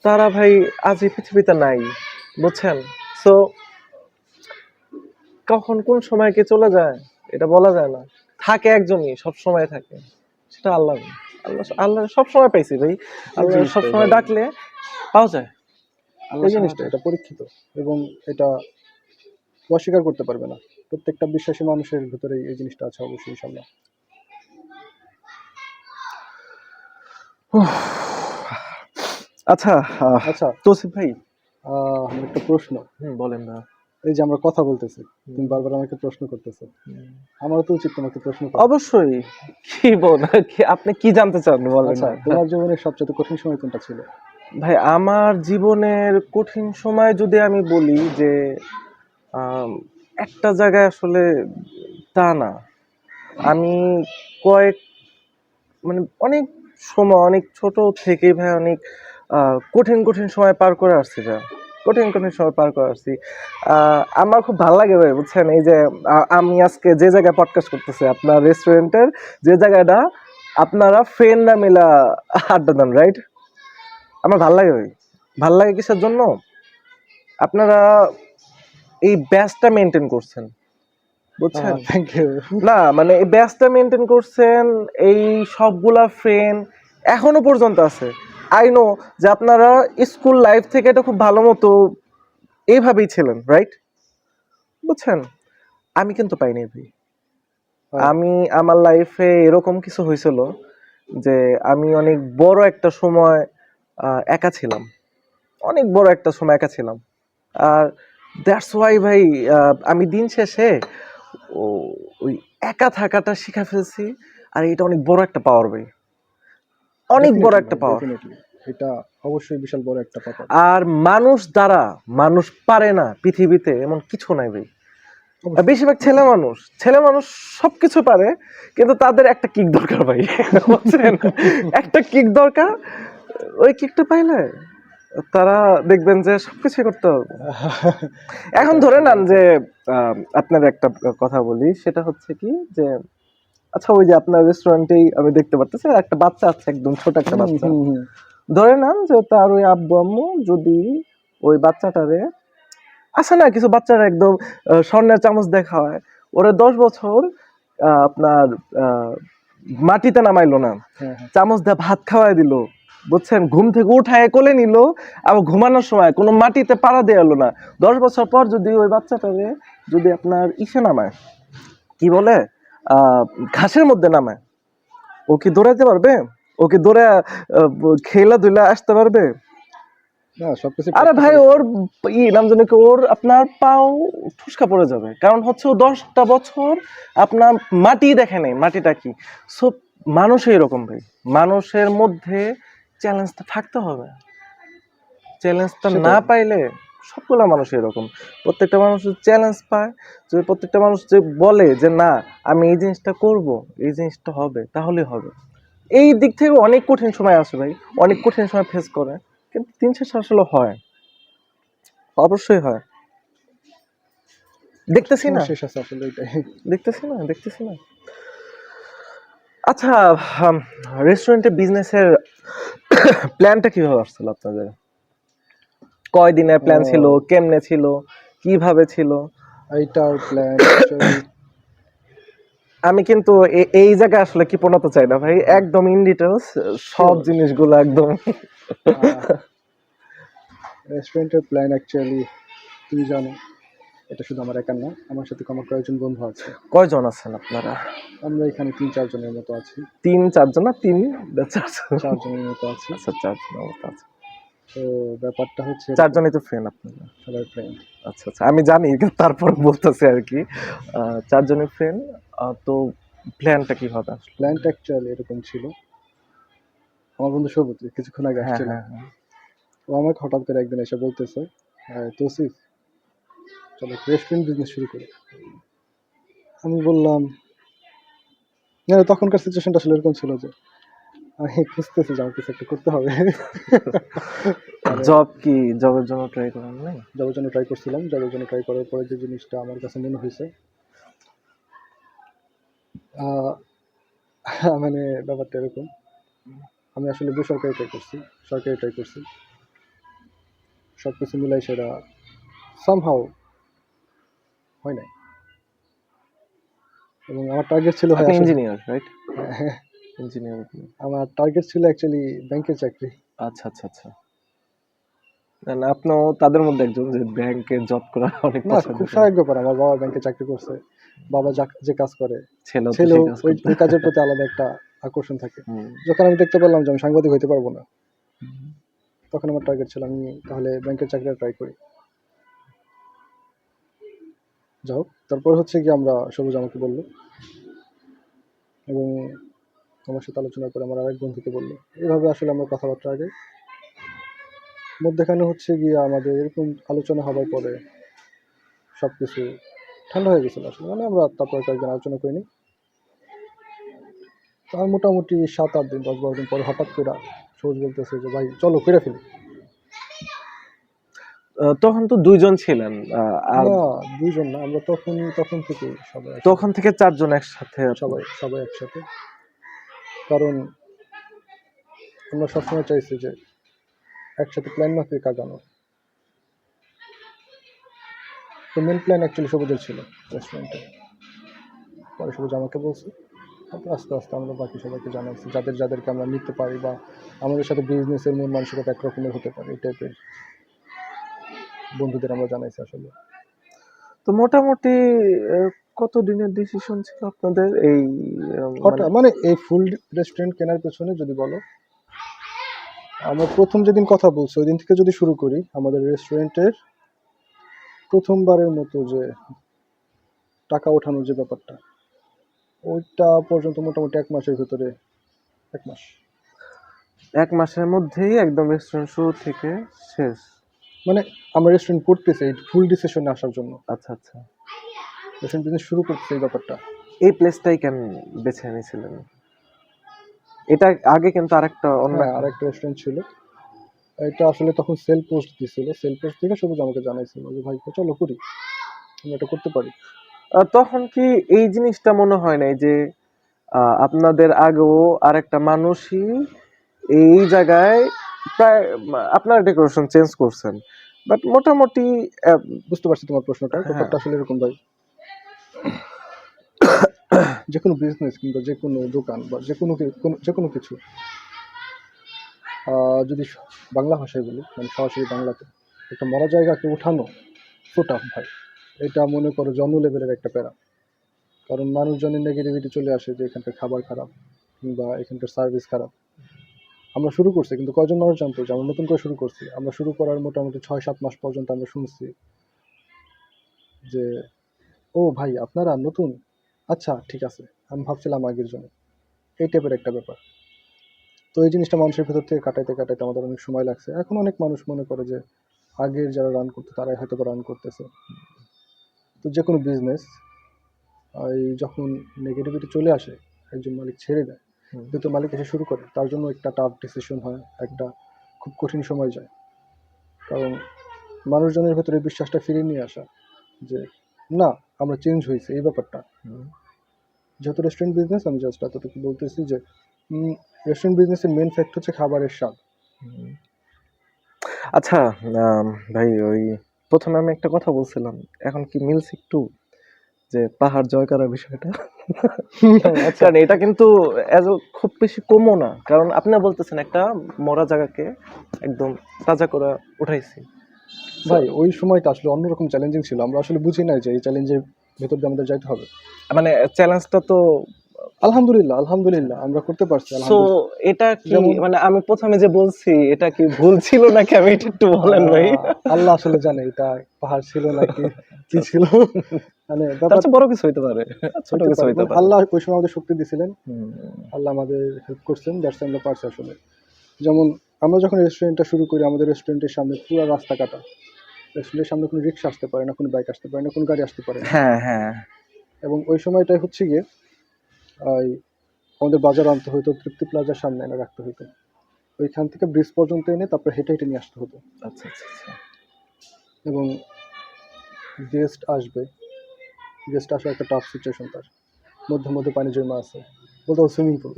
তারা ভাই আজ এই পৃথিবীতে নাই, বুঝছেন? সো কখন কোন সময় কে চলে যায় এটা বলা যায় না। থাকে একজনই, সব সময় থাকে, সেটা আল্লাহ। আল্লাহ আল্লাহ সব সময় পাইছি ভাই, এই আল্লাহ সব জিনিসটাই সময় ভাই, ডাকলে পাওয়া যায়। আল্লাহ এই ছাড়া জিনিসটা এটা পরীক্ষিত, এবং এটা অস্বীকার করতে পারবে না। প্রত্যেকটা বিশ্বাসী মানুষের ভিতরে এই জিনিসটা আছে অবশ্যই, ইনশাল্লাহ। উফ, আচ্ছা আচ্ছা, তৌসিফ ভাই। আমার একটা প্রশ্ন। বলেন না। এই যে আমরা কথা বলতেছি, তুমি বারবার আমাকে প্রশ্ন করতেছো, আমারও তো উচিত তোমাকে প্রশ্ন করা। অবশ্যই, কি আপনি কি জানতে চান বলেন আচ্ছা, না। তোমার জীবনের সবচেয়ে কঠিন সময় কোনটা ছিল? ভাই আমার জীবনের কঠিন সময় যদি আমি বলি যে আম, একটা জায়গায় আসলে তা না, আমি কয়েক মানে অনেক সময়, অনেক ছোট থেকে ভাই অনেক কঠিন কঠিন সময় পার করে আসছি ভাই, কঠিন কঠিন সময় পার করে আসছি। আমার খুব ভালো লাগে ভাই, বুঝছেন? এই যে আমি আজকে যে জায়গায় পডকাস্ট করতেছি, আপনার রেস্টুরেন্টের যে জায়গাটা, আপনারা ফ্রেন্ডরা মিলা আড্ডা দেন, রাইট? আমার ভাল লাগে ভাই। ভাল লাগে কিসের জন্য? আপনারা এই ব্যাচটা মেনটেন করছেন, বুঝছেন? Thank you. না মানে এই ব্যাচটা মেনটেন করছেন, এই সবগুলা ফ্রেন্ড এখনো পর্যন্ত আছে। আই নো যে আপনারা স্কুল লাইফ থেকে এটা খুব ভালো মতো এইভাবেই ছিলেন, রাইট? বুঝছেন? আমি কিন্তু পাইনি ভাই। আমি আমার লাইফে এরকম কিছু হয়েছিল যে আমি অনেক বড় একটা সময় একা ছিলাম, অনেক বড় একটা সময় একা ছিলাম। আর দ্যাটস ওয়াই ভাই, আমি দিন শেষে ওই একা থাকাটা শিখে ফেলছি। আর এটা অনেক বড় একটা পাওয়ার ভাই, অনেক বড় একটা পাওয়ার। ডেফিনেটলি, এটা অবশ্যই বিশাল বড় একটা ব্যাপার। আর মানুষ দ্বারা মানুষ পারে না পৃথিবীতে এমন কিছু নাই ভাই। অবশ্যই। বেশিরভাগ ছেলে মানুষ সবকিছু পারে, কিন্তু তাদের একটা কিক দরকার ভাই, বুঝছেন? একটা কিক দরকার, ওই কিকটা পাইলে তারা দেখবেন যে সবকিছু করতে হবে। এখন ধরে নেন যে আপনার একটা কথা বলি, সেটা হচ্ছে কি যে আচ্ছা ওই যে আপনার রেস্টুরেন্টেই আমি দেখতে পারতেছি একটা বাচ্চা আছে, একদম ছোট একটা বাচ্চা। ধরে নেন যে তার ওই আব্বু আম্মু যদি ওই বাচ্চাটারে, আছে না কিছু বাচ্চারা একদম স্বর্ণের চামচ দেখা হয়, ওরা 10 বছর আপনার আহ, মাটিতে নামাইলো না, চামচ দিয়ে ভাত খাওয়াই দিল, বুঝছেন? ঘুম থেকে উঠায় কোলে নিল, আবার ঘুমানোর সময় কোনো মাটিতে পাড়া দিয়ে এলো না। 10 বছর পর যদি ওই বাচ্চাটারে যদি আপনার ইসে নামায়, কি বলে, আহ ঘাসের মধ্যে নামায়, ও কি দৌড়াইতে পারবে? ও কি দৌড়ে খেলা ধুলা আসতে পারবে? না, সবকিছু আরে ভাই practice ওর নাম জানি কি, ওর আপনার পাও ঠুসকা পড়ে যাবে, কারণ হচ্ছে ও 10টা বছর আপনার মাটি দেখে নেই, মাটিটা কি। সো মানুষই এরকম ভাই, মানুষের মধ্যে চ্যালেঞ্জটা থাকতে হবে। চ্যালেঞ্জটা না সেটাই। পাইলে সবগুলা মানুষ এরকম, প্রত্যেকটা মানুষ চ্যালেঞ্জ পায়, যদি প্রত্যেকটা মানুষ যে বলে যে না আমি এই জিনিসটা করব, এই জিনিসটা হবে, তাহলে হবে। এই দিক থেকে অনেক কঠিন সময় আসে ভাই, অনেক কঠিন সময় ফেস করে, কিন্তু দিন শেষে আসলে হয়, অবশ্যই হয়। দেখতেছি না, সময় শেষ আছে আসলে এটাই। দেখতেছি না। আচ্ছা, রেস্টুরেন্টে বিজনেসের প্ল্যানটা কিভাবে আসছিল আপনাদের? কয় দিনের প্ল্যান ছিল, আহ, কেমনে ছিল, কিভাবে ছিল? এইটার প্ল্যান অ্যাকচুয়ালি আমি কিন্তু এই জায়গায় আসলে কি পড়াতে চাই না ভাই, একদম ইন ডিটেলস সব জিনিসগুলো একদম। রেস্টুরেন্টের প্ল্যান অ্যাকচুয়ালি তুমি জানো এটা শুধু আমার একার না, আমার সাথে আমার কয়েকজন বন্ধু আছে। কয়জন আছেন আপনারা? আমরা এখানে ৩-৪ জনের মতো আছি। ৩-৪ জন না ৩ না ৪ জন? ৪ জনের মতো আছি। আচ্ছা ৪ জনের মতো আছে। তো ব্যাপারটা হচ্ছে ৪ এরকম, জনই তো ফ্রেন্ড আপনারা? সবাই ফ্রেন্ড। আচ্ছা, আচ্ছা। আমি জানি তারপর বলতেছি আরকি। ৪ জনের ফ্রেন্ড। তো প্ল্যানটা কিভাবে আসলো? প্ল্যানটা অ্যাকচুয়ালি এরকম ছিল। আমার বন্ধু সবুজ কিছুক্ষণ আগে হ্যাঁ, আসছিল। হ্যাঁ, হ্যাঁ। ও আমাকে হঠাৎ করে একদিন এসে বলতেছে, "তৌসিফ, চলো রেস্টুরেন্ট বিজনেস শুরু করি।" আমি বললাম, না তখনকার সিচুয়েশনটা আসলে এরকম ছিল যে আমি খুঁজতেছি যে আমার কিছু একটা করতে হবে। মানে জবের জন্য ট্রাই করেন নাই? জবের জন্য ট্রাই করছিলাম। জবের জন্য ট্রাই করার পরে যে জিনিসটা আমার কাছে মনে হয়েছে, আহ, মানে ব্যাপারটা এরকম, আমি আসলে বেসরকারি ট্রাই করছি, সরকারি ট্রাই করছি, সব কিছু মিলাই সেটা সামহাও হয় নাই। এবং আমার টার্গেট ছিল ভাই আপনি আসলে, ইঞ্জিনিয়ার, রাইট? ইঞ্জিনিয়ার আপনি। আমার টার্গেট ছিল অ্যাকচুয়ালি ব্যাংকের চাকরি। আচ্ছা, আচ্ছা, আচ্ছা। না, না আপনিও তাদের মধ্যে একজন যে ব্যাংকে জব করা অনেক না পছন্দ খুব করেন। স্বাভাবিক ব্যাপার, আমার বাবা ব্যাংকে চাকরি করছে, বাবা যে কাজ করে ছেলেও তো ছেলেও সেই কাজ ওই করতে। ওই কাজের প্রতি আলাদা একটা আকর্ষণ থাকে। হুম। যখন আমি দেখতে পারলাম যে আমি সাংবাদিক হইতে পারবো না, তখন আমার টার্গেট ছিল আমি তাহলে ব্যাংকের চাকরিটা ট্রাই করি। যাই হোক, তারপর হচ্ছে কি আমরা সবুজ আমাকে বললো এবং আমার সাথে আলোচনা করে আমার আরেক বন্ধুকে বললো, এভাবে আসলে আমরা কথাবার্তা আগে মধ্যেখানে হচ্ছে গিয়ে আমাদের এরকম আলোচনা হবার পরে সব কিছু ঠান্ডা হয়ে গেছিলো আসলে, মানে আমরা তারপর কয়েকদিন আলোচনা করিনি। তার মোটামুটি ৭-৮ দিন ১০-১২ দিন পরে হঠাৎ করে সবুজ বলতেছে যে ভাই চলো করে ফেলি। তখন তো ২ জন ছিলেন। আর না ২ জন না, আমরা তখন থেকে সবাই একসাথে, তখন থেকে ৪ জন একসাথে সবাই সবাই একসাথে। কারণ আমরা সবসময় চাইছি যে একসাথে প্ল্যান মাফিক আগানো। তো মেন প্ল্যান অ্যাকচুয়ালি সবুজের ছিল রেস্টুরেন্টে, পরে সবুজ আমাকে বলছে, তারপর আস্তে আস্তে আমরা বাকি সবাইকে জানাচ্ছি যাদেরকে আমরা নিতে পারি বা আমাদের সাথে বিজনেসের মন মানসিকতা একরকমের হতে পারে এই টাইপের বন্ধুদের আমরা জানাইছি আসলে। তো মোটামুটি কত দিনের ডিসিশন ছিল আপনাদের এই হঠাৎ মানে এই ফুল রেস্টুরেন্ট কেনার পেছনে যদি বলো, আমরা প্রথম যেদিন কথা বলছি ওই দিন থেকে যদি শুরু করি, আমাদের রেস্টুরেন্টের প্রথমবারের মতো যে টাকা ওঠানোর যে ব্যাপারটা, ওইটা পর্যন্ত মোটামুটি ১ মাসের ভিতরে, ১ মাস ১ মাসের মধ্যেই একদম রেস্টুরেন্ট শুরু থেকে শেষ? মানে আমরা রেস্টুরেন্ট করতেছি এই ফুল ডিসিশনে আসার জন্য, আচ্ছা, আচ্ছা। রেস্টুরেন্ট বিজনেস শুরু করতেছে এই ব্যাপারটা। এই প্লেসটাই কেন বেছে নিয়েছিলেন? এটা আগে কিন্তু আরেকটা অন্য হ্যাঁ আরেকটা রেস্টুরেন্ট ছিল, এটা আসলে তখন সেল পোস্ট দিছিল, সেল পোস্ট থেকে সবুজ আমাকে জানাইছিল যে ভাই চলো করি, আমরা এটা করতে পারি। তখন কি এই জিনিসটা মনে হয় নাই যে আপনাদের আগেও আরেকটা মানুষই এই জায়গায় প্রায় আপনারা ডেকোরেশন চেঞ্জ করছেন, বাট মোটামুটি বুঝতে পারছি তোমার প্রশ্নটা, হ্যাঁ। ব্যাপারটা আসলে এরকম ভাই, যে কোনো বিজনেস কিংবা যে কোনো দোকান বা যে কোনো কিছু যদি বাংলা ভাষায় বলি, মানে সরাসরি বাংলাতে একটা মরা জায়গাকে উঠানো তো টাফ ভাই। এটা মনে করো জন্ম লেভেলের একটা প্যারা, কারণ মানুষজনের নেগেটিভিটি চলে আসে যে এখানকার খাবার খারাপ কিংবা এখানকার সার্ভিস খারাপ। আমরা শুরু করছি কিন্তু কয়জন মানুষ জানতো যে আমরা নতুন করে শুরু করছি, আমরা শুরু করার মোটামুটি ৬-৭ মাস পর্যন্ত আমরা শুনছি যে ও ভাই আপনারা নতুন, আচ্ছা ঠিক আছে, আমি ভাবছিলাম আগের জন্য, এই টাইপের একটা ব্যাপার। তো এই জিনিসটা মানুষের ভেতর থেকে কাটাইতে কাটাইতে আমাদের অনেক সময় লাগছে। এখন অনেক মানুষ মনে করে যে আগের যারা রান করতো তারাই হয়তো রান করতেছে। তো যে কোনো বিজনেস এই যখন নেগেটিভিটি চলে আসে, একজন মালিক ছেড়ে দেয়, কিন্তু মালিক এসে শুরু করে, তার জন্য একটা টাফ ডিসিশন হয়, একটা খুব কঠিন সময় যায়। কারণ মানুষজনের ভেতরে বিশ্বাসটা ফিরিয়ে নিয়ে আসা যে না আমরা চেঞ্জ হয়েছে এই ব্যাপারটা। যেহেতু রেস্টুরেন্ট বিজনেস, আমি জাস্ট এতটুকু বলতেছি যে রেস্টুরেন্ট বিজনেসের মেন ফ্যাক্ট হচ্ছে খাবারের স্বাদ। আচ্ছা, ভাই ওই প্রথমে আমি একটা কথা বলছিলাম, এখন কি মিলছে একটু যে পাহাড় জয় করার বিষয়টা? আচ্ছা কারণ এটা কিন্তু খুব বেশি কমও না, কারণ আপনি বলতেছেন একটা মরা জায়গাকে একদম তাজা করে উঠাইছি, ভাই ওই সময়টা আসলে অন্যরকম চ্যালেঞ্জিং ছিল, আমরা আসলে বুঝি নাই যে এই চ্যালেঞ্জের ভেতর দিয়ে আমাদের যাইতে হবে। মানে চ্যালেঞ্জটা তো, আলহামদুলিল্লাহ আলহামদুলিল্লাহ আমরা করতে পারছি সো আলহামদুলিল্লাহ। এটা কি যেমন মানে আমি প্রথমে যে বলছি এটা কি ভুল ছিল নাকি, আমি এটা একটু বলেন ভাই। আল্লাহ আসলে জানে এটা পাহাড় ছিল নাকি কি ছিল, মানে তার ব্যাপার চেয়ে বড় কিছু হইতে পারে, ছোট হইতে কিছু পারে, হইতে মানে পারে। আল্লাহ ওই সময় আমাদের শক্তি দিছিলেন, হুম। আল্লাহ আমাদের হেল্প করছেন, দ্যাটস আমরা পারছি আসলে। যেমন আমরা যখন রেস্টুরেন্টটা শুরু করি, আমাদের রেস্টুরেন্টের সামনে পুরো রাস্তা কাটা, রেস্টুরেন্টের সামনে কোনো রিক্সা আসতে পারে না, কোনো বাইক আসতে পারে না, কোনো গাড়ি আসতে পারে না। হ্যাঁ হ্যাঁ। এবং ওই সময়টাই হচ্ছে গিয়ে ওই আমাদের বাজার আনতে হতো, তৃপ্তি প্লাজার সামনে এনে রাখতে হতো, ওইখান থেকে ব্রিজ পর্যন্ত এনে তারপর হেঁটে হেঁটে নিয়ে আসতে হতো। আচ্ছা আচ্ছা আচ্ছা। এবং গেস্ট আসবে, গেস্ট আসা একটা টাফ সিচুয়েশন, তার মধ্যে মধ্যে পানি জমা আছে, বলতে সুইমিং পুল।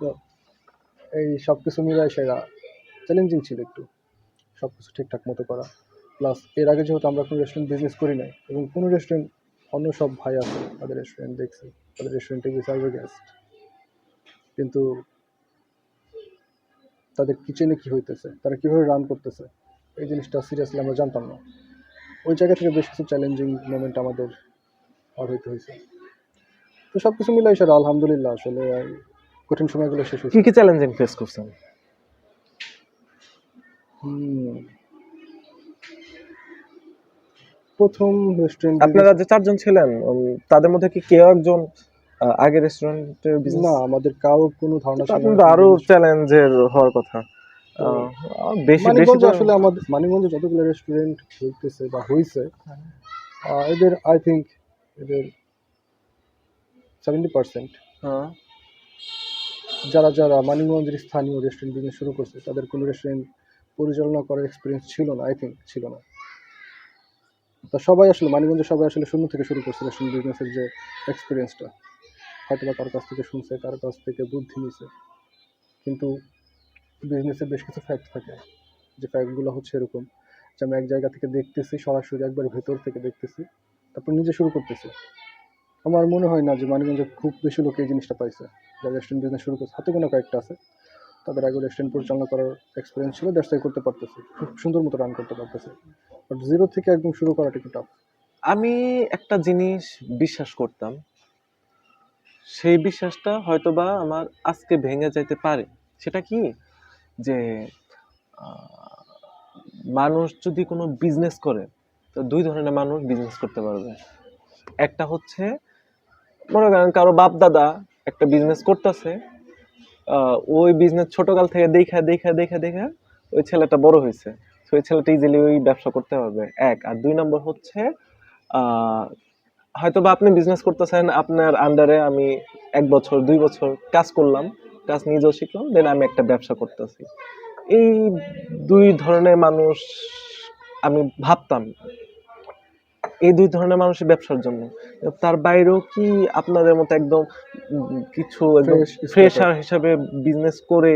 তো এই সব কিছু মিলাই সেরা চ্যালেঞ্জিং ছিল একটু, সব কিছু ঠিকঠাক মতো করা। প্লাস এর আগে যেহেতু আমরা কোনো রেস্টুরেন্ট বিজনেস করি নাই, এবং কোনো রেস্টুরেন্ট, অন্য সব ভাই আছে তাদের রেস্টুরেন্ট দেখছি, তাদের রেস্টুরেন্টে গিয়ে সার্ভে গেস্ট, কিন্তু তাদের কিচেনে কী হইতেছে, তারা কীভাবে রান করতেছে, এই জিনিসটা সিরিয়াসলি আমরা জানতাম না। ওই জায়গা থেকে বেশ কিছু চ্যালেঞ্জিং মোমেন্ট আমাদের পার হইতে হয়েছে। তো সব কিছু মিলাই সেটা আলহামদুলিল্লাহ আসলে কঠিন সময়গুলো শেষ কি হয়েছে। কি চ্যালেঞ্জিং ফেস করছেন? প্রথম রেস্টুরেন্ট আপনারা বিজনেস, যে চারজন ছিলেন তাদের মধ্যে কি কেউ একজন আগে রেস্টুরেন্টের বিজনেস? না আমাদের কারোর কোনো ধারণা ছিল আপনার না তো কোনো আরো বিজনেস। চ্যালেঞ্জের হওয়ার কথা। তো বেশি বেশি মানিকগঞ্জে করে। আসলে আমাদের মানিকগঞ্জে যতগুলো রেস্টুরেন্ট হইতেছে বা হইছে, এদের আই থিঙ্ক এদের 70% হ্যাঁ। যারা যারা মানিকগঞ্জের স্থানীয় রেস্টুরেন্ট বিজনেস শুরু করছে, তাদের কোনো রেস্টুরেন্ট পরিচালনা করার এক্সপিরিয়েন্স ছিল না, আই থিঙ্ক ছিল না। তা সবাই আসলে মানিকগঞ্জে সবাই আসলে শূন্য থেকে শুরু করছে রেস্টুরেন্ট বিজনেসের যে এক্সপিরিয়েন্সটা, হয়তো বা কারো কাছ থেকে শুনছে, কারো কাছ থেকে বুদ্ধি নিছে। কিন্তু বিজনেসের বেশ কিছু ফ্যাক্ট থাকে, যে ফ্যাক্টগুলো হচ্ছে এরকম যে আমি এক জায়গা থেকে দেখতেছি, সরাসরি একবার ভেতর থেকে দেখতেছি, তারপর নিজে শুরু করতেছি। আমার মনে হয় না যে মানিকগঞ্জে খুব বেশি লোক এই জিনিসটা পাইছে, যারা রেস্টুরেন্ট বিজনেস শুরু করছে, হাতে কোনো কয়েকটা আছে, তাদের আগে রেস্টুরেন্ট পরিচালনা করার এক্সপিরিয়েন্স ছিল, দ্যাটস ওয়াই করতে পারতেছে, খুব সুন্দর মতো রান করতে পারতেছে। বাট জিরো থেকে একদম শুরু করাটা একটু টাফ। আমি একটা জিনিস বিশ্বাস করতাম, সেই বিশ্বাসটা হয়তোবা আমার আজকে ভেঙে যাইতে পারে। সেটা কি, যে আহ, মানুষ যদি কোনো বিজনেস করে, তো দুই ধরনের মানুষ বিজনেস করতে পারবে। একটা হচ্ছে, মনে করেন কারো বাপ দাদা একটা বিজনেস করতেছে, ওই বিজনেস ছোটকাল থেকে দেখা দেখা দেখা দেখা ওই ছেলেটা বড় হয়েছে, তো ওই ছেলেটা ইজিলি ওই ব্যবসা করতে পারবে। এক আর দুই নম্বর হচ্ছে, আহ হয়তো বা আপনি বিজনেস করতেছেন, আপনার আন্ডারে আমি 1 বছর 2 বছর কাজ করলাম, কাজ নিজেও শিখলাম, দেন আমি একটা ব্যবসা করতেছি। এই দুই ধরনের মানুষ আমি ভাবতাম, এই দুই ধরনের মানুষের ব্যবসার জন্য। তার বাইরেও কি আপনাদের মতো একদম কিছু একদম ফ্রেশ ফ্রেশার স্টার্টার হিসাবে বিজনেস করে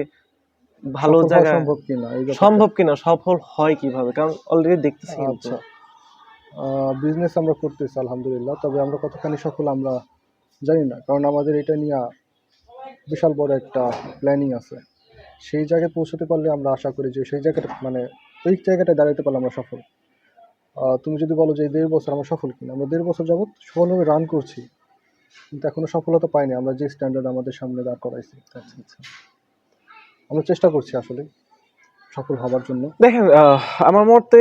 ভালো সফল হওয়া জায়গায় সম্ভব কিনা এই ব্যাপারটা। সম্ভব কিনা, সফল হয় কিভাবে? কারণ অলরেডি দেখতেছি কিন্তু। আচ্ছা, বিজনেস আমরা করতেছি আলহামদুলিল্লাহ, তবে আমরা কতখানি সফল আমরা জানি না, কারণ আমাদের এটা নিয়ে বিশাল বড় একটা প্ল্যানিং আছে। সেই জায়গায় পৌঁছতে পারলে আমরা আশা করি যে সেই জায়গাটা, মানে ওই জায়গাটায় দাঁড়াতে পারলে আমরা সফল। তুমি যদি বলো যে এই 1.5 বছর আমরা সফল কিনা, আমরা 1.5 বছর যাবত সফলভাবে রান করছি, কিন্তু এখনো সফলতা পাইনি আমরা যে স্ট্যান্ডার্ড আমাদের সামনে দাঁড় করাইছি। আচ্ছা আচ্ছা। আমরা চেষ্টা করছি আসলে সফল হবার জন্য। দেখেন, আমার মতে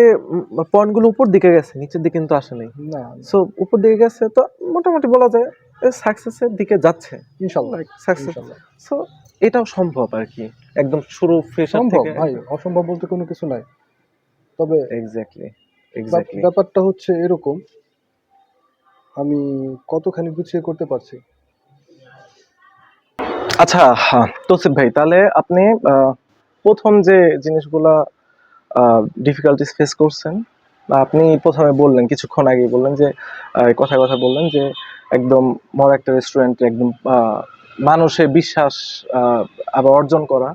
পয়েন্টগুলো উপর দিকে গেছে, নিচের দিকে কিন্তু আসে নাই। না, সো উপর দিকে গেছে, তো মোটামুটি বলা যায় সাকসেসের দিকে যাচ্ছে। ইনশাল্লাহ লাইক সাকসেস। ইনশাল্লাহ সো এটাও সম্ভব আর কি, একদম শুরু ফ্রেশার সম্ভব থেকে। ভাই, অসম্ভব বলতে কোনো কিছু নাই। তবে এক্স্যাক্টলি এক্স্যাক্টলি। ব্যাপারটা হচ্ছে এরকম, আমি কতখানি গুছিয়ে করতে পারছি। আচ্ছা, হ্যাঁ, তৌসিফ ভাই, তাহলে আপনি প্রথম যে জিনিসগুলা ডিফিকাল্টিস ফেস করছেন, বা আপনি প্রথমে বললেন, কিছুক্ষণ আগে বললেন যে কথায় কথা বললেন যে একদম বড় একটা রেস্টুরেন্টে একদম মানুষের বিশ্বাস আহ, আবার অর্জন করা,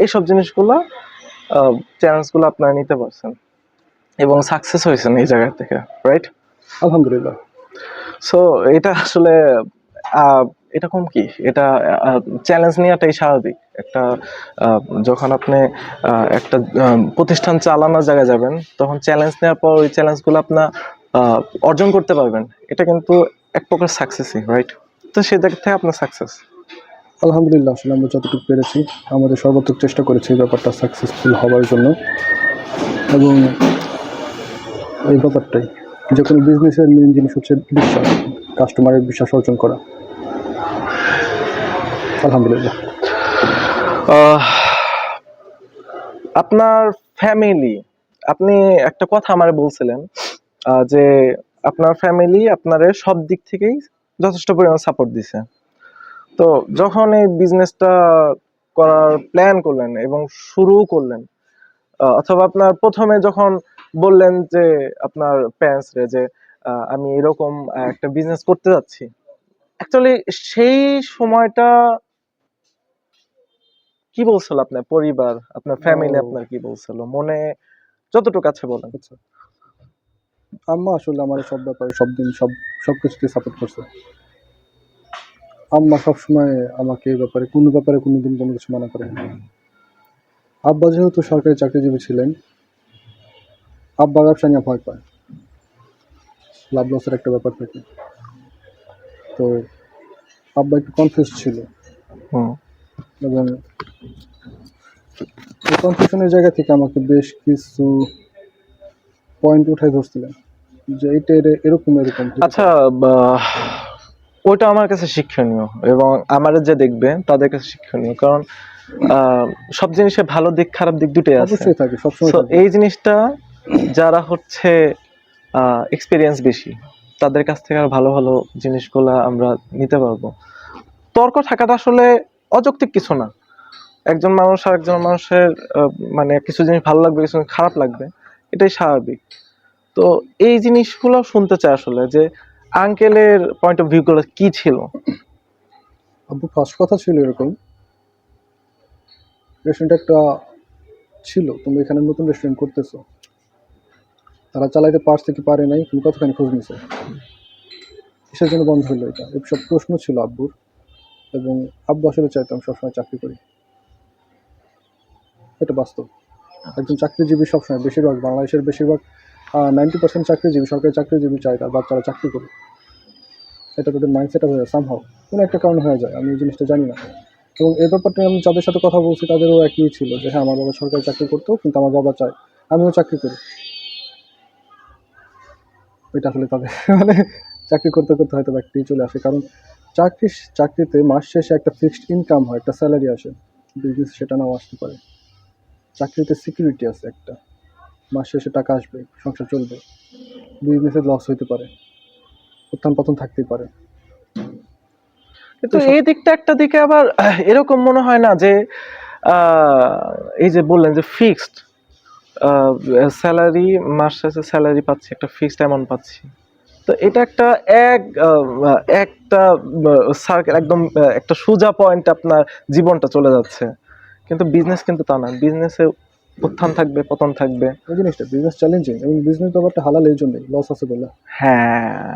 এইসব জিনিসগুলা চ্যালেঞ্জগুলো আপনারা নিতে পারছেন এবং সাকসেস হয়েছেন এই জায়গা থেকে, রাইট? আলহামদুলিল্লাহ। সো এটা আসলে আহ, এটা কম কি, এটা চ্যালেঞ্জ নেওয়াটাই স্বাভাবিক। একটা যখন আপনি একটা প্রতিষ্ঠান চালানোর জায়গায় যাবেন, তখন চ্যালেঞ্জ নেওয়ার পর ওই চ্যালেঞ্জগুলো আপনার অর্জন করতে পারবেন, এটা কিন্তু এক প্রকার সাকসেসই, রাইট? তো সেই দিক থেকে আপনার সাকসেস। আলহামদুলিল্লাহ, আসলে আমরা যতটুকু পেরেছি আমাদের সর্বাত্মক চেষ্টা করেছি এই ব্যাপারটা সাকসেসফুল হওয়ার জন্য। এবং এই ব্যাপারটাই, যে কোনো বিজনেসের মেন জিনিস হচ্ছে বিশ্বাস, কাস্টমারের বিশ্বাস অর্জন করা। আলহামদুলিল্লাহ। আপনার ফ্যামিলি, আপনি একটা কথা আমারে বলছিলেন যে আপনার ফ্যামিলি আপনারে সব দিক থেকেই যথেষ্ট পরিমাণ সাপোর্ট দিছে। তো যখন এই বিজনেসটা করার প্ল্যান করলেন এবং শুরু করলেন, অথবা আপনার প্রথমে যখন বললেন যে আপনার প্যারেন্টস রে যে আমি এরকম একটা বিজনেস করতে যাচ্ছি, অ্যাকচুয়ালি সেই সময়টা কি বলছিল আপনার পরিবার, আপনার ফ্যামিলি আপনার কি বলছিল, মনে যতটুকু আছে বলেন। আচ্ছা, আম্মা আসলে আমার সব ব্যাপারে সব দিন সব কিছুতে সাপোর্ট করছে। আম্মা সবসময় আমাকে এই ব্যাপারে কোনোদিন কোনো কিছু মানা করে। আব্বা যেহেতু সরকারি চাকরিজীবী ছিলেন, আব্বা ব্যবসা নিয়ে ভয় পায়, লাভ লসের একটা ব্যাপার থাকে। তো আব্বা একটু কনফিউজ ছিল, এবং এই কনফিউশনের জায়গা থেকে আমাকে বেশ কিছু পয়েন্ট উঠাই ধরছিলেন যে এটা এরকম আচ্ছা, ওইটা আমার কাছে শিক্ষণীয়, এবং আমার যে দেখবে তাদের কাছে শিক্ষণীয়, কারণ সব জিনিসে ভালো দিক খারাপ দিক দুটোই আছে। অবশ্যই থাকে, সবসময় তো থাকে। এই জিনিসটা যারা হচ্ছে এক্সপিরিয়েন্স বেশি, তাদের কাছ থেকে আর ভালো ভালো জিনিসগুলা আমরা নিতে পারবো। তর্ক থাকাটা আসলে অযৌক্তিক কিছু না। একজন মানুষ আর একজন মানুষের মানে কিছু জিনিস ভালো লাগবে, কিছু জিনিস খারাপ লাগবে, এটাই স্বাভাবিক। তো এই জিনিসগুলো শুনতে চাই আসলে, যে আঙ্কেলের পয়েন্ট অফ ভিউ গুলো কি ছিল। আব্বু ফার্স্ট কথা ছিল এরকম, রেস্টুরেন্ট একটা ছিল, তুমি এখানে নতুন রেস্টুরেন্ট করতেছো, তারা চালাইতে পারছে কি পারে নাই, তুমি কতখানি খোঁজ নিছো, কিসের জন্য বন্ধ হলো এটা, এসব প্রশ্ন ছিল আব্বুর। এবং আব্বু আসলে চাইতাম সবসময় চাকরি করি, এটা বাস্তব। একজন চাকরিজীবী সবসময়, বেশিরভাগ বাংলাদেশের বেশিরভাগ 90% চাকরিজীবী, সরকারি চাকরিজীবী চায় তার বাচ্চারা চাকরি করে। এটা তাদের মাইন্ডসেট হয়ে যায় সামহাও, কোনো একটা কারণ হয়ে যায়, আমি এই জিনিসটা জানি না। এবং এই ব্যাপারটা আমি যাদের সাথে কথা বলছি তাদেরও একই ছিল যে হ্যাঁ, আমার বাবা সরকারি চাকরি করতো, কিন্তু আমার বাবা চায় আমিও চাকরি করি। এটা আসলে তাদের মানে চাকরি করতে করতে হয়তো একটি চলে আসে, কারণ চাকরিতে মাস শেষে একটা ফিক্সড ইনকাম হয়, একটা স্যালারি আসে। বিজনেস সেটা নাও আসতে পারে। চাকরিতে সিকিউরিটি আছে একটা, মাস শেষে টাকা আসবে, সংসার চলবে। বিজনেসে লস হইতে পারে, উত্থান পতন থাকতেই পারে। কিন্তু এই দিকটা একটা দিকে আবার এরকম মনে হয় না যে এই যে বললেন যে ফিক্সড স্যালারি, মাস শেষে স্যালারি পাচ্ছি, একটা ফিক্সড অ্যামাউন্ট পাচ্ছি, তো এটা একটা একটা সার্কেল, একদম একটা সোজা পয়েন্ট, আপনার জীবনটা চলে যাচ্ছে। কিন্তু বিজনেস কিন্তু তা না, বিজনেসে উত্থান থাকবে, পতন থাকবে। ওই জিনিসটা বিজনেস চ্যালেঞ্জিং, এবং বিজনেস ব্যাপারটা হালাল এই জন্যই, লস আছে বলে। হ্যাঁ,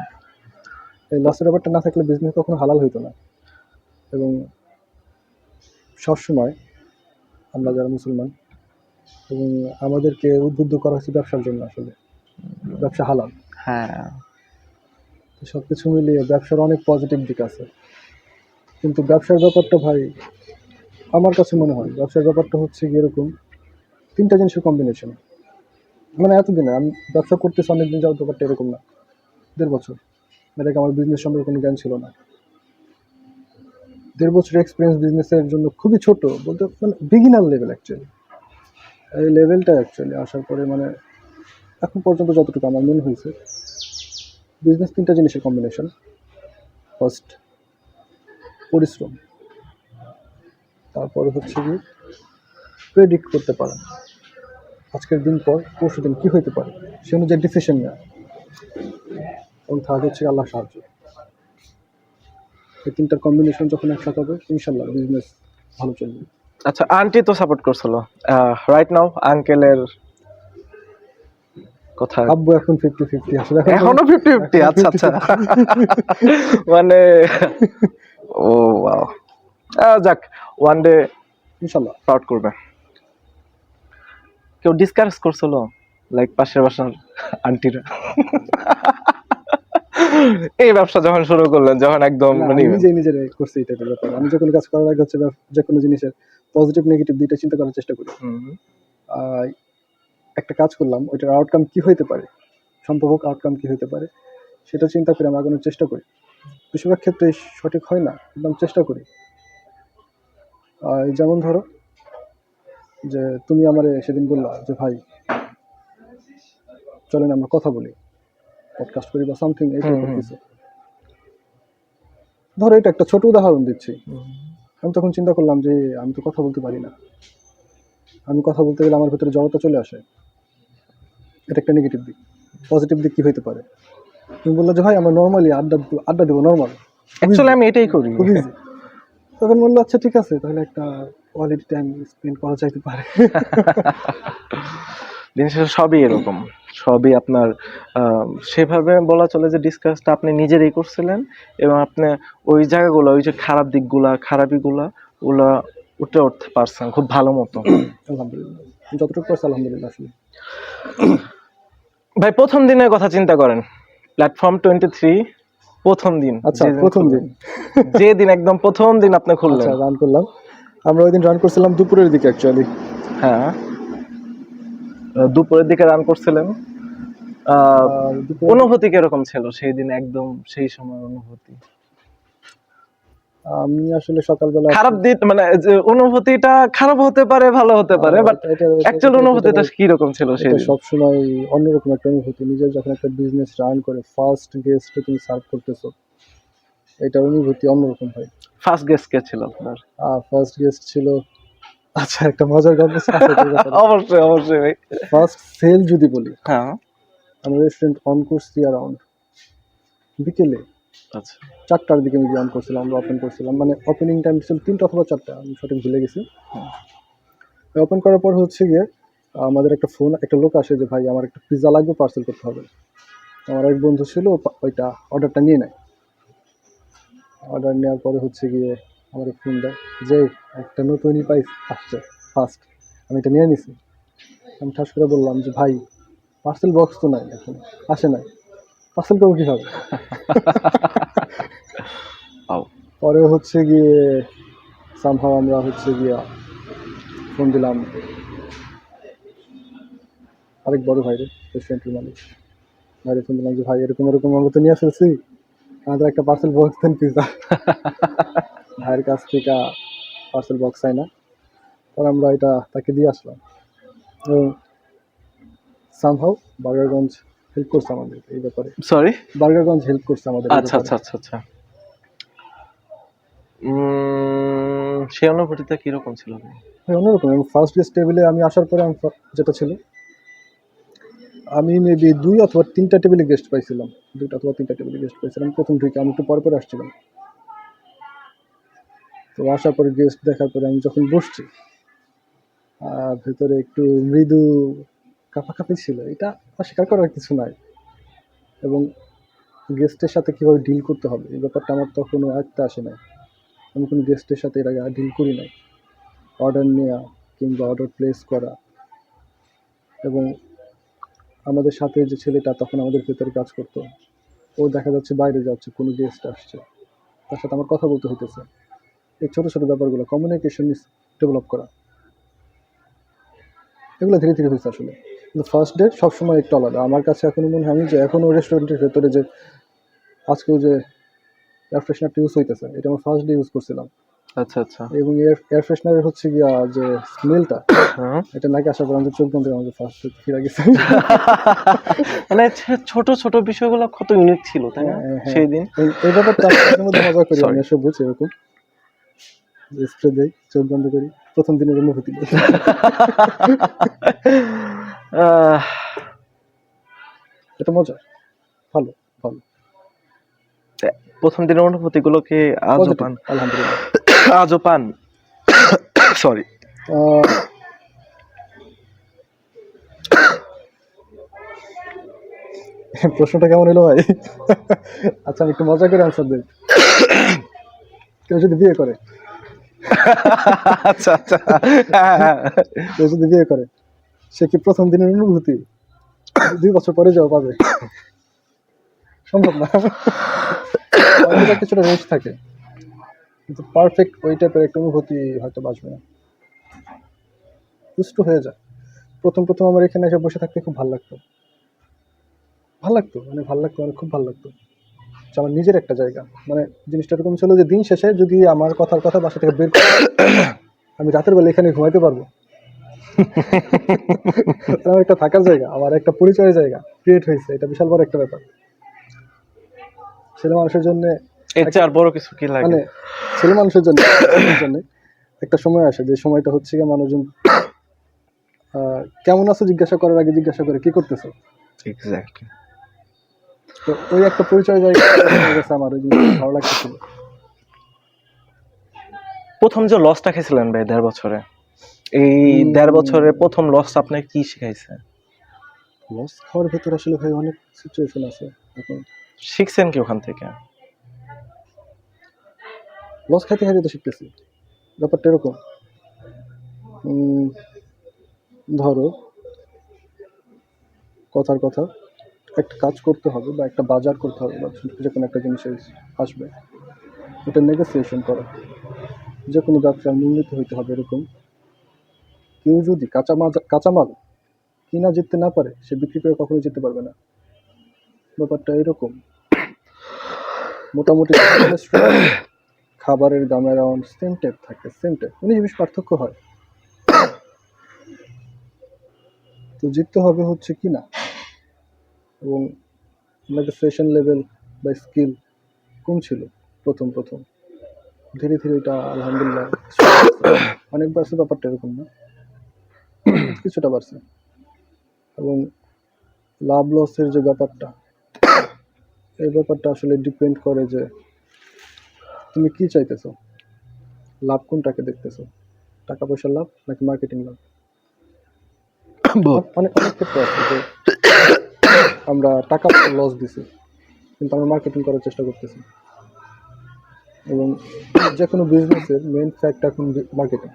এই লসের ব্যাপারটা না থাকলে বিজনেস কখনো হালাল হইতো না। এবং সবসময় আমরা যারা মুসলমান, এবং আমাদেরকে উদ্বুদ্ধ করা হয়েছে ব্যবসার জন্য, আসলে ব্যবসা হালাল। হ্যাঁ, সব কিছু মিলিয়ে ব্যবসার অনেক পজিটিভ দিক আছে। কিন্তু ব্যবসার ব্যাপারটা ভাই, আমার কাছে মনে হয় ব্যবসার ব্যাপারটা হচ্ছে কি এরকম, তিনটা জিনিসের কম্বিনেশন। মানে এতদিনে আমি ব্যবসা করতেছি অনেকদিন যাওয়ার, ব্যাপারটা এরকম না। 1.5 বছর এটাকে আমার বিজনেস সম্পর্কে কোনো জ্ঞান ছিল না। 1.5 বছরের এক্সপিরিয়েন্স বিজনেসের জন্য খুবই ছোট বলতে, মানে বিগিনার লেভেল অ্যাকচুয়ালি। এই লেভেলটা অ্যাকচুয়ালি আসার পরে মানে এখন পর্যন্ত যতটুকু আমার মনে হয়েছে, বিজনেস তিনটা জিনিসের কম্বিনেশন। ফার্স্ট পরিশ্রম, তারপরে হচ্ছে কি প্রেডিক্ট করতে পারা, আজকের দিন পর পরশু দিন কী হইতে পারে সে অনুযায়ী ডিসিশন নেওয়া, এবং থার্ড হচ্ছে আল্লাহ সাহায্য। এই তিনটার কম্বিনেশন যখন একসাথে হবে, ইনশাল্লাহ বিজনেস ভালো চলবে। আচ্ছা, আন্টি তো সাপোর্ট করছিল, রাইট নাও আঙ্কেলের কথা? আব্বু এখন 50-50 আসলে, এখনো 50-50? আচ্ছা আচ্ছা, মানে ও ওয়াও, যাক, ওয়ান ডে ইনশাল্লাহ। প্রাউড করবে। কেউ ডিসকাস করছিল লাইক পাশের বাসার আন্টিরা এই ব্যবসা যখন শুরু করলেন, যখন একদম না, মানে আমি নিজের করছি এই টাইপের ব্যাপার। আমি যে কোনো কাজ করার আগে হচ্ছে যে কোনো জিনিসের পজিটিভ নেগেটিভ দুইটা চিন্তা করার চেষ্টা করি। আহ, একটা কাজ করলাম, ওইটার আউটকাম কি হইতে পারে, সম্ভব আউটকাম কি হইতে পারে, সেটা চিন্তা করে আমি আগানোর চেষ্টা করি। বেশিরভাগ ক্ষেত্রে সঠিক হয় না, কিন্তু আমি চেষ্টা করি। যেমন ধরো যে তুমি আমারে সেদিন বললা যে ভাই চলেন আমরা কথা বলি, পডকাস্ট করি বা সামথিং এই টাইপের কিছু। ধরো এটা একটা ছোট উদাহরণ দিচ্ছি। আমি তখন চিন্তা করলাম যে আমি তো কথা বলতে পারি না, আমি কথা বলতে গেলে আমার ভেতরে জড়তা চলে আসে, এটা একটা নেগেটিভ দিক। পজিটিভ দিক কি হইতে পারে? তুমি বললো যে ভাই আমরা নর্মালি আড্ডা দেবো, নর্মাল, অ্যাকচুয়ালি আমি এটাই করি। খুব ইজি। তখন বললো আচ্ছা ঠিক আছে, তাহলে একটা কোয়ালিটি টাইম স্পেন্ড করা যাইতে পারে। জিনিসটা সবই এরকম, সবই আপনার সেভাবে বলা চলে যে ডিসকাসটা আপনি নিজেরই করছিলেন, এবং আপনি ওই জায়গাগুলো, ওই যে খারাপ দিকগুলা, খারাপিগুলা ওগুলা উঠে উঠতে পারছেন খুব ভালো মতো। আলহামদুলিল্লাহ, যতটুকু পারছি আলহামদুলিল্লাহ। আসলে ভাই প্রথম দিনের কথা চিন্তা করেন, প্ল্যাটফর্ম 23 প্রথম দিন, আচ্ছা প্রথম দিন, যে দিন একদম প্রথম দিন আপনি খুললেন। আচ্ছা রান করলাম, আমরা ওই দিন রান করছিলাম দুপুরের দিকে অ্যাকচুয়ালি। হ্যাঁ, দুপুরের দিকে রান করছিলেন। অনুভূতি কিরকম ছিল সেই দিন, একদম সেই সময় অনুভূতি? আমি আসলে সকালবেলা খারাপ দিক মানে যে অনুভূতিটা খারাপ হতে পারে, ভালো হতে পারে, বাট অ্যাকচুয়াল অনুভূতিটা কি রকম ছিল সেই দিন? সব সময় অন্যরকম একটা অনুভূতি। নিজের যখন একটা বিজনেস রান করে ফার্স্ট গেস্ট তুমি সার্ভ করতেছো, এটার অনুভূতি অন্যরকম হয়। ফার্স্ট গেস্ট কে ছিল আপনার? ফার্স্ট গেস্ট ছিল, আচ্ছা একটা মজার গল্প আছে। অবশ্যই অবশ্যই ভাই। ফার্স্ট সেল যদি বলি, হ্যাঁ, আমি রেস্টুরেন্ট অন করছি অ্যারাউন্ড বিকেলে আচ্ছা 4টার দিকে আমি অন করছিলাম, আমরা ওপেন করছিলাম, মানে ওপেনিং টাইম ছিল 3টা অথবা 4টা, আমি সঠিক ভুলে গেছি। ওপেন করার পর হচ্ছে গিয়ে আমাদের একটা ফোন, একটা লোক আসে যে ভাই আমার একটা পিৎজা লাগবে, পার্সেল করতে হবে। আমার এক বন্ধু ছিল, ওইটা অর্ডারটা নিয়ে নেয়। অর্ডার নেওয়ার পরে হচ্ছে গিয়ে আমার ফোন দেয় যে একটা নতুন পাই আসছে ফার্স্ট, আমি এটা নিয়ে নিছি। আমি ঠাস করে বললাম যে ভাই পার্সেল বক্স তো নাই, এখন আসে নাই, পার্সেল করবো কীভাবে? পরে হচ্ছে গিয়ে সামহাও আমরা হচ্ছে গিয়ে ফোন দিলাম আরেক বড় ভাইরে, রেস্টুরেন্টের মালিক ভাইরে ফোন দিলাম যে ভাই এরকম এরকম আমরা তো নিয়ে ফেলছি, আমাদের একটা পার্সেল বক্স দেন পিজা। ভাইয়ের কাছ থেকে পার্সেল বক্স চাই না, পরে আমরা এটা তাকে দিয়ে আসলাম। এবং সামহাও বার্গারগঞ্জ হেল্প করছে আমাদের এই ব্যাপারে। সরি, বার্গারগঞ্জ হেল্প করছে আমাদের। আচ্ছা আচ্ছা আচ্ছা আচ্ছা। সেই অনুভূতিটা কিরকম ছিল? অন্যরকম। এবং ফার্স্ট গেস্ট টেবিলে আমি আসার পরে যেটা ছিল, আমি মেবি 2 অথবা 3টা টেবিলে গেস্ট পাইছিলাম, 2টা অথবা 3টা টেবিলে গেস্ট পাইছিলাম প্রথম থেকে। আমি একটু পরে আসছিলাম, তো আসার পরে গেস্ট দেখার পরে আমি যখন বসছি, ভেতরে একটু মৃদু কাঁপাকাঁপি ছিল, এটা অস্বীকার করার কিছু নাই। এবং গেস্টের সাথে কীভাবে ডিল করতে হবে এই ব্যাপারটা আমার তখনও আয়ত্তে আসে নাই। আমি কোনো গেস্টের সাথে এর আগে ডিল করি নাই। অর্ডার নেওয়া কিংবা অর্ডার প্লেস করা, এবং আমাদের সাথে যে ছেলেটা তখন আমাদের ভেতরে কাজ করতো, ও দেখা যাচ্ছে বাইরে যাচ্ছে, কোনো গেস্ট আসছে, তার সাথে আমার কথা বলতে হতেছে। এই ছোটো ছোটো ব্যাপারগুলো, কমিউনিকেশন ডেভেলপ করা, এগুলো ধীরে ধীরে হয়েছে আসলে। কিন্তু ফার্স্ট ডে সবসময় একটু আলাদা আমার কাছে। এখনও মনে হয় আমি যে এখনও রেস্টুরেন্টের ভেতরে যে আজকেও যে এয়ার ফ্রেশনারটা ইউজ হইতেছে, এটা আমার ফার্স্ট ডে ইউজ করছিলাম। আচ্ছা আচ্ছা। এবং এয়ার ফ্রেশনারের হচ্ছে গিয়া যে স্মেলটা, এটা নাকি আসার পর আমাদের চোখ বন্ধ করে আমাদের ফার্স্ট ফিরে গেছে। মানে ছোট ছোট বিষয়গুলো কত ইউনিক ছিল, তাই না সেই দিন? এই ব্যাপারটা আমাদের মধ্যে মজা করি আমি এসব বুঝি, এরকম স্প্রে দেই, চোখ বন্ধ করি, প্রথম দিনের অনুভূতি। এটা মজা, ভালো ভালো। প্রথম দিনের অনুভূতি গুলোকে আজও পান? আলহামদুলিল্লাহ আজও পান। সরি, প্রশ্নটা কেমন এলো ভাই? আচ্ছা আমি একটু মজা করে আনসার দেই। কেউ যদি বিয়ে করে আচ্ছা আচ্ছা, হ্যাঁ। কেউ যদি বিয়ে করে সে কি প্রথম দিনের অনুভূতি 2 বছর পরে যাও পাবে? সম্ভব না। হয়তো কিছুটা রেঞ্জ থাকে, কিন্তু পারফেক্ট ওই টাইপের একটা অনুভূতি হয়তো বাঁচবে না, পুষ্ট হয়ে যায়। প্রথম প্রথম আমার এখানে এসে বসে থাকতে খুব ভালো লাগতো, মানে খুব ভালো লাগতো যে আমার নিজের একটা জায়গা। মানে জিনিসটা এরকম ছিল যে দিন শেষে যদি আমার কথার কথা বাসা থেকে বের করে আমি রাতের বেলা এখানে ঘুমাইতে পারবো, আমার একটা থাকার জায়গা, আমার একটা পরিচয়ের জায়গা ক্রিয়েট হয়েছে, এটা বিশাল বড় একটা ব্যাপার। ছেলে মানুষের জন্য এর চেয়ে আর বড় কিছু কি লাগে? মানে ছেলে মানুষের জন্য একটা সময় আসে যে সময়টা হচ্ছে গিয়ে মানুষজন কেমন আছো জিজ্ঞাসা করার আগে জিজ্ঞাসা করে কি করতেছো। এক্স্যাক্টলি। তো ওই একটা পরিচয় জায়গা হয়ে গেছে, আমার ওই জিনিসটা ভালো লাগতেছিল। প্রথম যে লসটা খেয়েছিলেন ভাই 1.5 বছরে, এই 1.5 বছরে প্রথম লস আপনাকে কি শিখাইছে? লস খাওয়ার ভেতর আসলে ভাই অনেক সিচুয়েশন আছে। এখন শিখছেন কি ওখান থেকে? লস খাইতে খাইতে তো শিখতেছি। ব্যাপারটা এরকম, ধরো কথার কথা একটা কাজ করতে হবে বা একটা বাজার করতে হবে বা যে কোনো একটা জিনিস আসবে, এটা নেগোসিয়েশন করা। যে কোনো ব্যবসার মূলনীতি হইতে হবে এরকম, কেউ যদি কাঁচামাল কিনা জিততে না পারে সে বিক্রি করে কখনোই যেতে পারবে না। ব্যাপারটা এরকম। মোটামুটি খাবারের দাম অ্যারাউন্ড সেম টাইপ থাকে, সেম টাইপ, 19-20 পার্থক্য হয়। তো জিততে হবে হচ্ছে কিনা, এবং নেগোসিয়েশন লেভেল বা স্কিল কম ছিল প্রথম প্রথম। ধীরে ধীরে এটা আলহামদুলিল্লাহ অনেক বাড়ছে, ব্যাপারটা এরকম না, কিছুটা বাড়ছে। এবং লাভ লসের যে ব্যাপারটা, এই ব্যাপারটা আসলে ডিপেন্ড করে যে তুমি কি চাইতেছো, লাভ কোনটাকে দেখতেছো, টাকা পয়সার লাভ নাকি মার্কেটিং লাভ। অনেক অনেক ক্ষেত্রে আছে যে আমরা টাকা লস দিছি কিন্তু আমরা মার্কেটিং করার চেষ্টা করতেছি, এবং যে কোনো বিজনেসের মেইন ফ্যাক্ট এখন মার্কেটিং।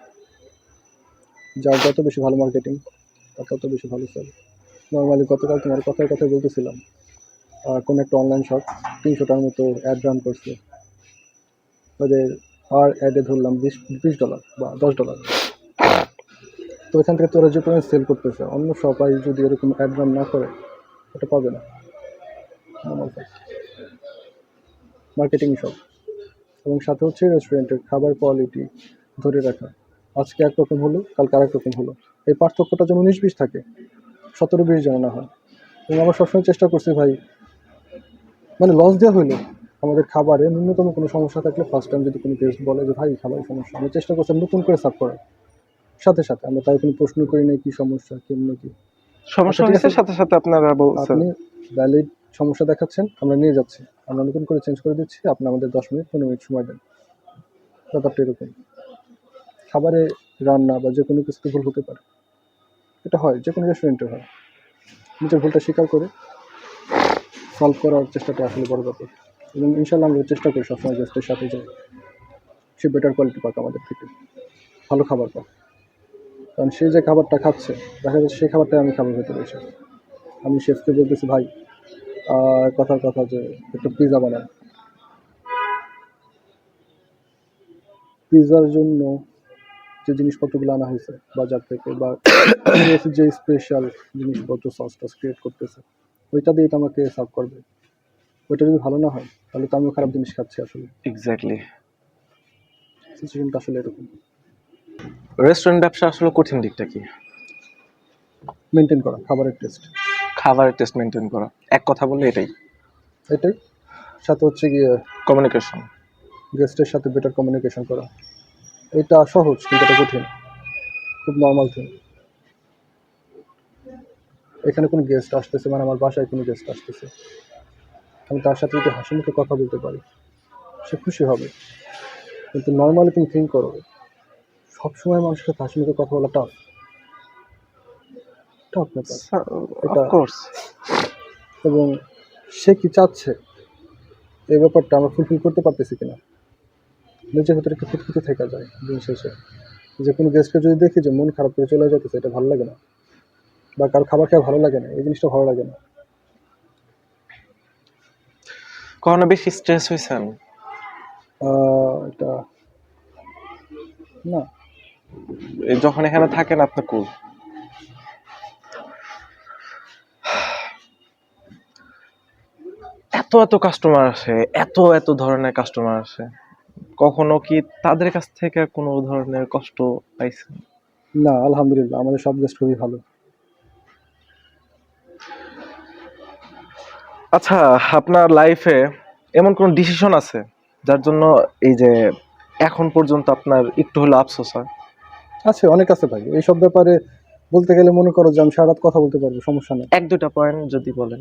যার যত বেশি ভালো মার্কেটিং তার তত বেশি ভালো সেল। নর্মালি গতকাল তোমার কথায় কথায় বলতেছিলাম, কোনো একটা অনলাইন শপ 300টার মতো অ্যাড রান করছে, ওদের আর অ্যাডে ধরলাম $20 বা $10। তো এখান থেকে তোরা যে পরিমাণ সেল করতেছে, অন্য সবাই যদি এরকম অ্যাড রান না করে ওটা পাবে না। মার্কেটিং সব, এবং সাথে হচ্ছে রেস্টুরেন্টের খাবার কোয়ালিটি ধরে রাখা। আজকে একরকম হলো কালকে আরেক রকম হলো, এই পার্থক্যটা যেন 19-20 থাকে, 17-20 যেন না হয়। এবং আমরা সবসময় চেষ্টা করছি ভাই, মানে লস দেওয়া হইলো আমাদের খাবারে ন্যূনতম কোনো সমস্যা থাকলে ফার্স্ট টাইম যদি কোনো গেস্ট বলে যে ভাই খাবারের সমস্যা, আমি চেষ্টা করছি নতুন করে সার্ভ করার। সাথে সাথে আমরা তাই কোনো প্রশ্ন করি না কি সমস্যা কেমন কি সমস্যা ঠিক হয়েছে আছে, সাথে সাথে আপনারা বলছেন। আপনি ভ্যালিড সমস্যা দেখাচ্ছেন, আমরা নিয়ে যাচ্ছি, আমরা নতুন করে চেঞ্জ করে দিচ্ছি, আপনি আমাদের 10-15 মিনিট সময় দেন। ব্যাপারটা এরকম। খাবারে রান্না বা যে কোনো কিছুতে ভুল হতে পারে, এটা হয়, যে কোনো রেস্টুরেন্টে হয়। নিজের ভুলটা স্বীকার করে সলভ করার চেষ্টাটা আসলে বড় ব্যাপার। এবং ইনশাল্লাহ আমরা চেষ্টা করি সবসময় গেস্টের সাথে যে সে বেটার কোয়ালিটি পাক আমাদের থেকে, ভালো খাবার পাক। কারণ সে যে খাবারটা খাচ্ছে দেখা যাচ্ছে সেই খাবারটাই আমি খাবার ভেতরে এসে আমি শেফকে বলতেছি ভাই কথার কথা যে একটা পিৎজা বানান। পিৎজার জন্য যে জিনিসপত্রগুলো আনা হয়েছে বাজার থেকে বা যে স্পেশাল জিনিসপত্র সস টস ক্রিয়েট করতেছে, ওইটা দিয়ে তো আমাকে সার্ভ করবে। ওইটা যদি ভালো না হয় তাহলে তো আমিও খারাপ জিনিস খাচ্ছি। আসলে এক্স্যাক্টলি। সিচুয়েশনটা আসলে এরকম। রেস্টুরেন্ট ব্যবসা আসলে কঠিন দিকটা কি? মেনটেন করা খাবারের টেস্ট, খাবারের টেস্ট মেনটেন করা, এক কথা বললে এটাই। এটাই। সাথে হচ্ছে গিয়ে কমিউনিকেশন। গেস্টের সাথে বেটার কমিউনিকেশন করা। এটা সহজ কিন্তু এটা কঠিন, খুব নর্মাল থিং। এখানে কোনো গেস্ট আসতেছে, মানে আমার বাসায় কোনো গেস্ট আসতেছে, আমি তার সাথে যদি হাসি মুখে কথা বলতে পারি সে খুশি হবে। কিন্তু নর্মালি তুমি থিঙ্ক করো, সবসময় মানুষের সাথে হাসি মুখে কথা বলা টাফ, টাফ ব্যাপার এটা। অফকোর্স। এবং সে কি চাচ্ছে এই ব্যাপারটা আমরা ফুলফিল করতে পারতেছি কিনা, নিজের ভিতরে একটা খিটখিটে থেকে যায় দিন শেষে। যে কোনো গেস্টকে যদি দেখি যে মন খারাপ করে চলে যেতেছে, এটা ভালো লাগে না। বা কারো খাবার খেয়ে ভালো লাগে না, এই জিনিসটা ভালো লাগে না। কখনো বেশি স্ট্রেস হয়েছেন? এটা না। এই যখন এখানে থাকেন আপনি কুল, এত এত কাস্টমার আসে, এত এত ধরনের কাস্টমার আসে, কখনো কি তাদের কাছ থেকে কোনো ধরনের কষ্ট পাইছেন? না, আলহামদুলিল্লাহ আমাদের সব গেস্ট খুবই ভালো। আচ্ছা, আপনার লাইফে এমন কোন ডিসিশন আছে যার জন্য এই যে এখন পর্যন্ত আপনার একটু হলো আফসোস হয়? আছে, অনেক আছে ভাই এইসব ব্যাপারে। বলতে গেলে মনে করো যে আমি সারা রাত কথা বলতে পারবো, সমস্যা নেই। এক দুইটা পয়েন্ট যদি বলেন।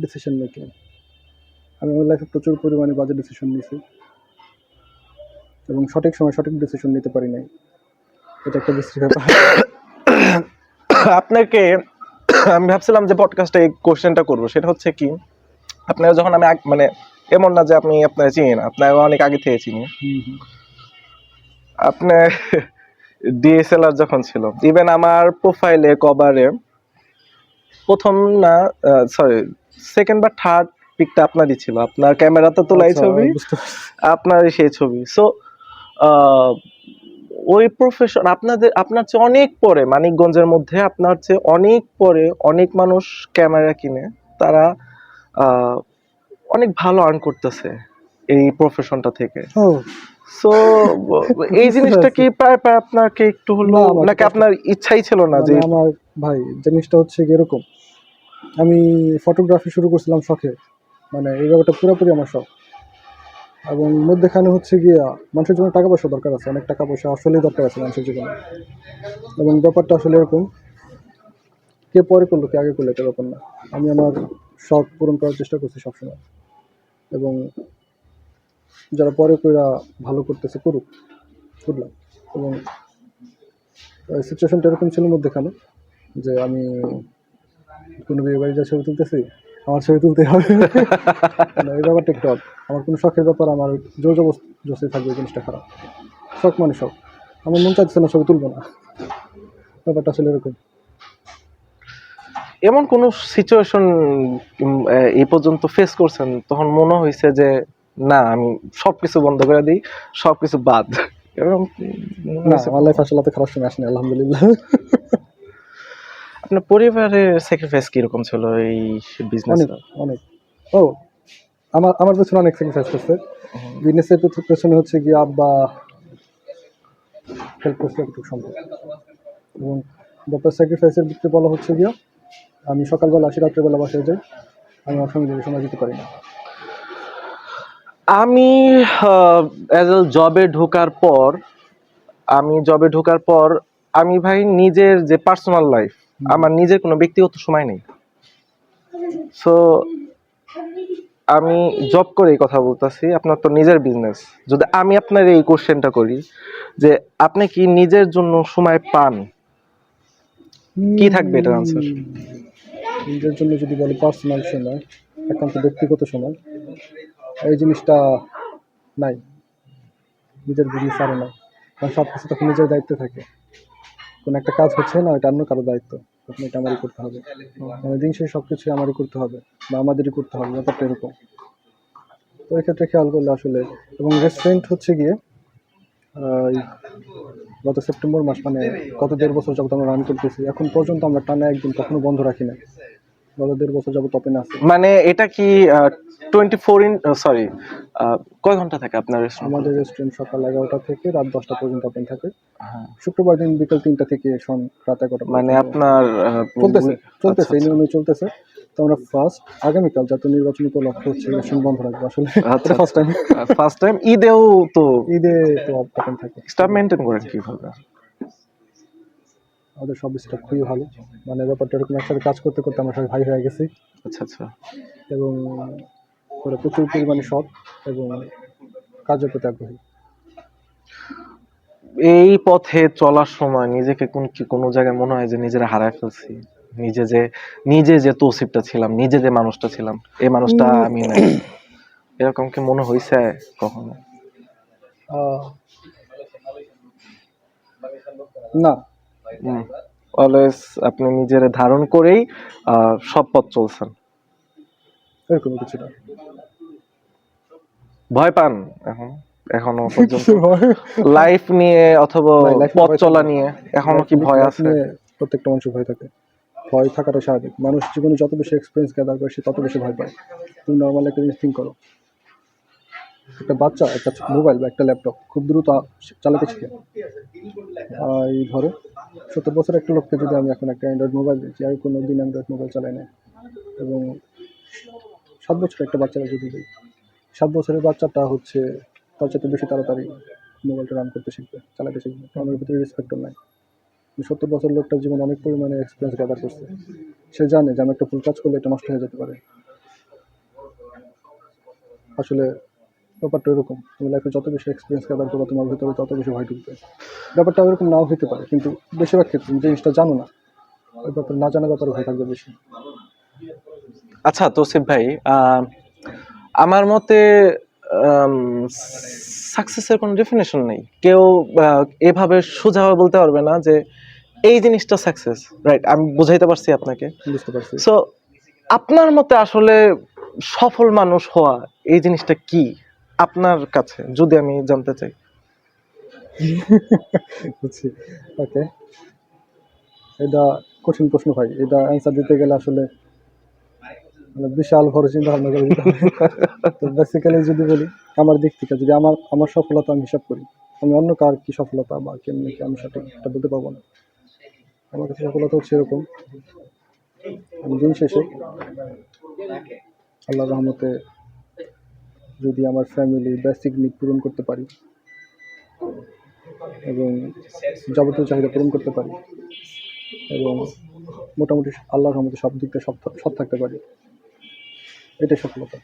ডিসিশন মেকিং, আমি আমার লাইফে প্রচুর পরিমাণে বাজে ডিসিশন নিয়েছি এবং সঠিক সময় সঠিক ডিসিশন নিতে পারি নাই। এটা একটা বিশ্রী ব্যাপার। আপনাকে আমি ভাবছিলাম যে পডকাস্টে এই কোশ্চেনটা করবো, সেটা হচ্ছে কি, আপনারা যখন আমি মানে এমন না যে আপনি আপনারা চিনি না, আপনারা অনেক আগে থেকে চিনি। আপনার ডিএসএলআর যখন ছিল, ইভেন আমার প্রোফাইলে কভারে প্রথম না, সরি, সেকেন্ড বা থার্ড পিকটা আপনারই ছিল, আপনার ক্যামেরাতে তোলা এই আচ্ছা, ছবি, বুঝতে পারছি। আপনারই সেই ছবি। সো ওই প্রফেশন আপনার চেয়ে অনেক পরে, মানিকগঞ্জের মধ্যে আপনার চেয়ে অনেক পরে অনেক মানুষ ক্যামেরা কিনে, তারা আহ, অনেক ভালো আর্ন করতেছে এই প্রফেশনটা থেকে। ও, সো এই বুঝতে জিনিসটা পারছি। কি প্রায় প্রায় আপনাকে একটু হলো, না, আমার নাকি কষ্ট, আপনার ইচ্ছাই ছিল না যে? মানে আমার ভাই জিনিসটা হচ্ছে কি এরকম, আমি ফটোগ্রাফি শুরু করছিলাম শখে, মানে এই ব্যাপারটা পুরোপুরি আমার শখ। এবং মধ্যেখানে হচ্ছে গিয়া মানুষের জন্য টাকা পয়সা দরকার আছে, অনেক টাকা পয়সা আসলেই দরকার আছে মানুষের জীবনে। এবং ব্যাপারটা আসলে এরকম, কে পরে করলো কে আগে করলো এটা ব্যাপার না। আমি আমার শখ পূরণ করার চেষ্টা করছি সবসময়। এবং যারা পরে কইরা ভালো করতেছে করুক, করলাম। এবং সিচুয়েশনটা এরকম ছিল মধ্যেখানে যে আমি কোনো বিয়ে বাড়ি যা ছবি তুলতেছি, আমার ছবি তুলতে হবে। না, এই ব্যাপারটা একটু odd। আমার কোনো শখের ব্যাপার আমার জোর জবরদস্তি থাকবে, এই জিনিসটা খারাপ। শখ মানে শখ, আমার মন চাইছে না ছবি তুলবো না, ব্যাপারটা আসলে এরকম। এমন কোন সিচুয়েশন এই পর্যন্ত ফেস করছেন তখন মনে হয়েছে যে না, আমি সবকিছু বন্ধ করে দিই, সবকিছু বাদ, এরকম মনে না, হয়েছে আমার লাইফ কখনো? আসলে এত খারাপ সময় আসেনি, আলহামদুলিল্লাহ। আপনার পরিবারের স্যাক্রিফাইস কিরকম ছিল এই অনেক, বিজনেসে? অনেক। ও, আমার পেছনে অনেক স্যাক্রিফাইস করছে। বিজনেসের পেছনে হচ্ছে গিয়ে আব্বা হেল্প করছে যতটুকু সম্ভব। এবং ব্যাপার স্যাক্রিফাইসের ভিত্তিতে বলা হচ্ছে গিয়ে আমি সকালবেলা আসি, রাত্রেবেলা বাসায় যাই, আমি আমার ফ্যামিলিকে সময় দিতে পারি না। আমি জবে ঢোকার পর আমি ভাই নিজের যে পার্সোনাল লাইফ, আমার নিজের কোনো ব্যক্তিগত সময় নেই। সো আমি জব করে এই কথা বলতেছি, আপনার তো নিজের বিজনেস। যদি আমি আপনার এই কোশ্চেনটা করি যে আপনি কি নিজের জন্য সময় পান, কি থাকবে এটার আনসার? নিজের জন্য যদি বলে পার্সোনাল সময়, একান্ত ব্যক্তিগত সময়, এই জিনিসটা নাই। নিজের বিজনেস আরও নাই, কারণ সব কিছু তখন নিজের দায়িত্বে থাকে। কোনো একটা কাজ হচ্ছে না, এটা অন্য কারো দায়িত্ব, তখন এটা আমারই করতে হবে। মানে দিন শেষে সব কিছুই আমারই করতে হবে বা আমাদেরই করতে হবে, ব্যাপারটা এরকম। তো এক্ষেত্রে খেয়াল করলে আসলে, এবং রেস্টুরেন্ট হচ্ছে গিয়ে এই গত সেপ্টেম্বর মাস, মানে গত 1.5 বছর যাবত আমরা রান করতেছি, এখন পর্যন্ত আমরা টানা একদিন কখনো বন্ধ রাখি না। গত 1.5 বছর যাবত ওপেন আছে। মানে এটা কি 24 সরি, কয় ঘন্টা থাকে আপনার রেস্টুরেন্ট আমাদের খোলা? রেস্টুরেন্ট সকাল 11টা থেকে রাত 10টা পর্যন্ত ওপেন থাকে। হ্যাঁ, শুক্রবার দিন বিকাল 3টা থেকে রাত 11টা মানে পর্যন্ত আপনার চলতেছে, আচ্ছা এই আচ্ছা নিয়মে চলতেছে। তো আমরা ফার্স্ট আগামীকাল জাতীয় নির্বাচন উপলক্ষে হচ্ছে রেস্টুরেন্ট বন্ধ রাখবো আসলে। আচ্ছা এটা ফার্স্ট আচ্ছা, টাইম। ফার্স্ট টাইম ঈদেও তো ঈদে তো ওপেন থাকে। স্টাফ মেনটেন করেন কিভাবে? আমাদের সব স্টাফ খুবই ভালো, মানে ব্যাপারটা এরকম, একসাথে কাজ করতে করতে আমরা সবাই ভাই হয়ে গেছি। আচ্ছা আচ্ছা। এবং ওরা প্রচুর পরিমাণে সৎ এবং কাজের প্রতি আগ্রহী। এই পথে চলার সময় নিজেকে কোন কি কোনো জায়গায় মনে হয় যে নিজেরা হারায় ফেলছি? নিজে যে তৌসিফটা ছিলাম, নিজে যে মানুষটা ছিলাম, এই মানুষটা আমি নাই। এরকম কি মনে হয়েছে কখনো? না, অলওয়েজ আপনি নিজের ধারণ করেই সব পথ চলছেন। এরকম কিছু না। ভয় পান এখনো পর্যন্ত লাইফ নিয়ে অথবা পথ চলা নিয়ে এখনো কি ভয় আছে? প্রত্যেকটা মানুষের ভয় থাকে, ভয় থাকাটা স্বাভাবিক। মানুষ জীবনে যত বেশি এক্সপিরিয়েন্স গ্যাদার করে সে তত বেশি ভয় পায়। তুমি নর্মাল একটা জিনিস থিঙ্ক করো, একটা বাচ্চা একটা মোবাইল বা একটা ল্যাপটপ খুব দ্রুত চালাতে শিখে। এই ধরো 70 বছর একটা লোককে যদি আমি এখন একটা অ্যান্ড্রয়েড মোবাইল দিচ্ছি, আর কোনো দিন অ্যান্ড্রয়েড মোবাইল চালায় না। এবং 7 বছরের একটা বাচ্চারা যদি দিই, 7 বছরের বাচ্চাটা হচ্ছে তার চাইতে বেশি তাড়াতাড়ি মোবাইলটা রান করতে শিখবে, চালাতে শিখবে। আমার ভিতরে রেসপেক্টও নাই। 70 বছর লোকটার জীবন অনেক পরিমাণে এক্সপিরিয়েন্স গ্যাদার করছে। সে জানে যে আমি একটা ভুল কাজ করলে এটা নষ্ট হয়ে যেতে পারে। আসলে ব্যাপারটা এরকম, তুমি লাইফে যত বেশি এক্সপিরিয়েন্স গ্যাদার করবে তোমার ভিতরে তত বেশি ভয় ঢুকবে। ব্যাপারটা এরকম নাও হতে পারে, কিন্তু বেশিরভাগ ক্ষেত্রে তুমি জিনিসটা জানো না, ওই ব্যাপারে না জানার ব্যাপারে ভয় থাকবে বেশি। আচ্ছা তৌসিফ ভাই, আমার মতে সাকসেসের কোনো ডেফিনেশন নেই। কেউ এভাবে সোজাভাবে বলতে পারবে না যে এই জিনিসটা সাকসেস, রাইট? আমি বুঝাইতে পারছি আপনাকে? বুঝতে পারছি। সো আপনার মতে আসলে সফল মানুষ হওয়া এই জিনিসটা কি আপনার কাছে, যদি আমি জানতে চাই? বুঝছি, ওকে। এটা কঠিন প্রশ্ন ভাই, এটা অ্যান্সার দিতে গেলে আসলে বিশাল বড় চিন্তা ভাবনা করে দিতে হবে। তো বেসিক্যালি যদি বলি আমার দিক থেকে, যদি আমার সফলতা আমি হিসাব করি, আমি অন্য কার কি সফলতা বা কেমনি কি আমি সঠিকটা বলতে পারবো না। আমার কাছে সফলতা হচ্ছে এরকম, আমি দিন শেষে আল্লাহর রহমতে যদি আমার ফ্যামিলি বেসিক নিড পূরণ করতে পারি এবং যাবতীয় চাহিদা পূরণ করতে পারি এবং মোটামুটি আল্লাহর রহমতে সব দিক থেকে সৎ থাকতে পারি, এটাই সফলতা।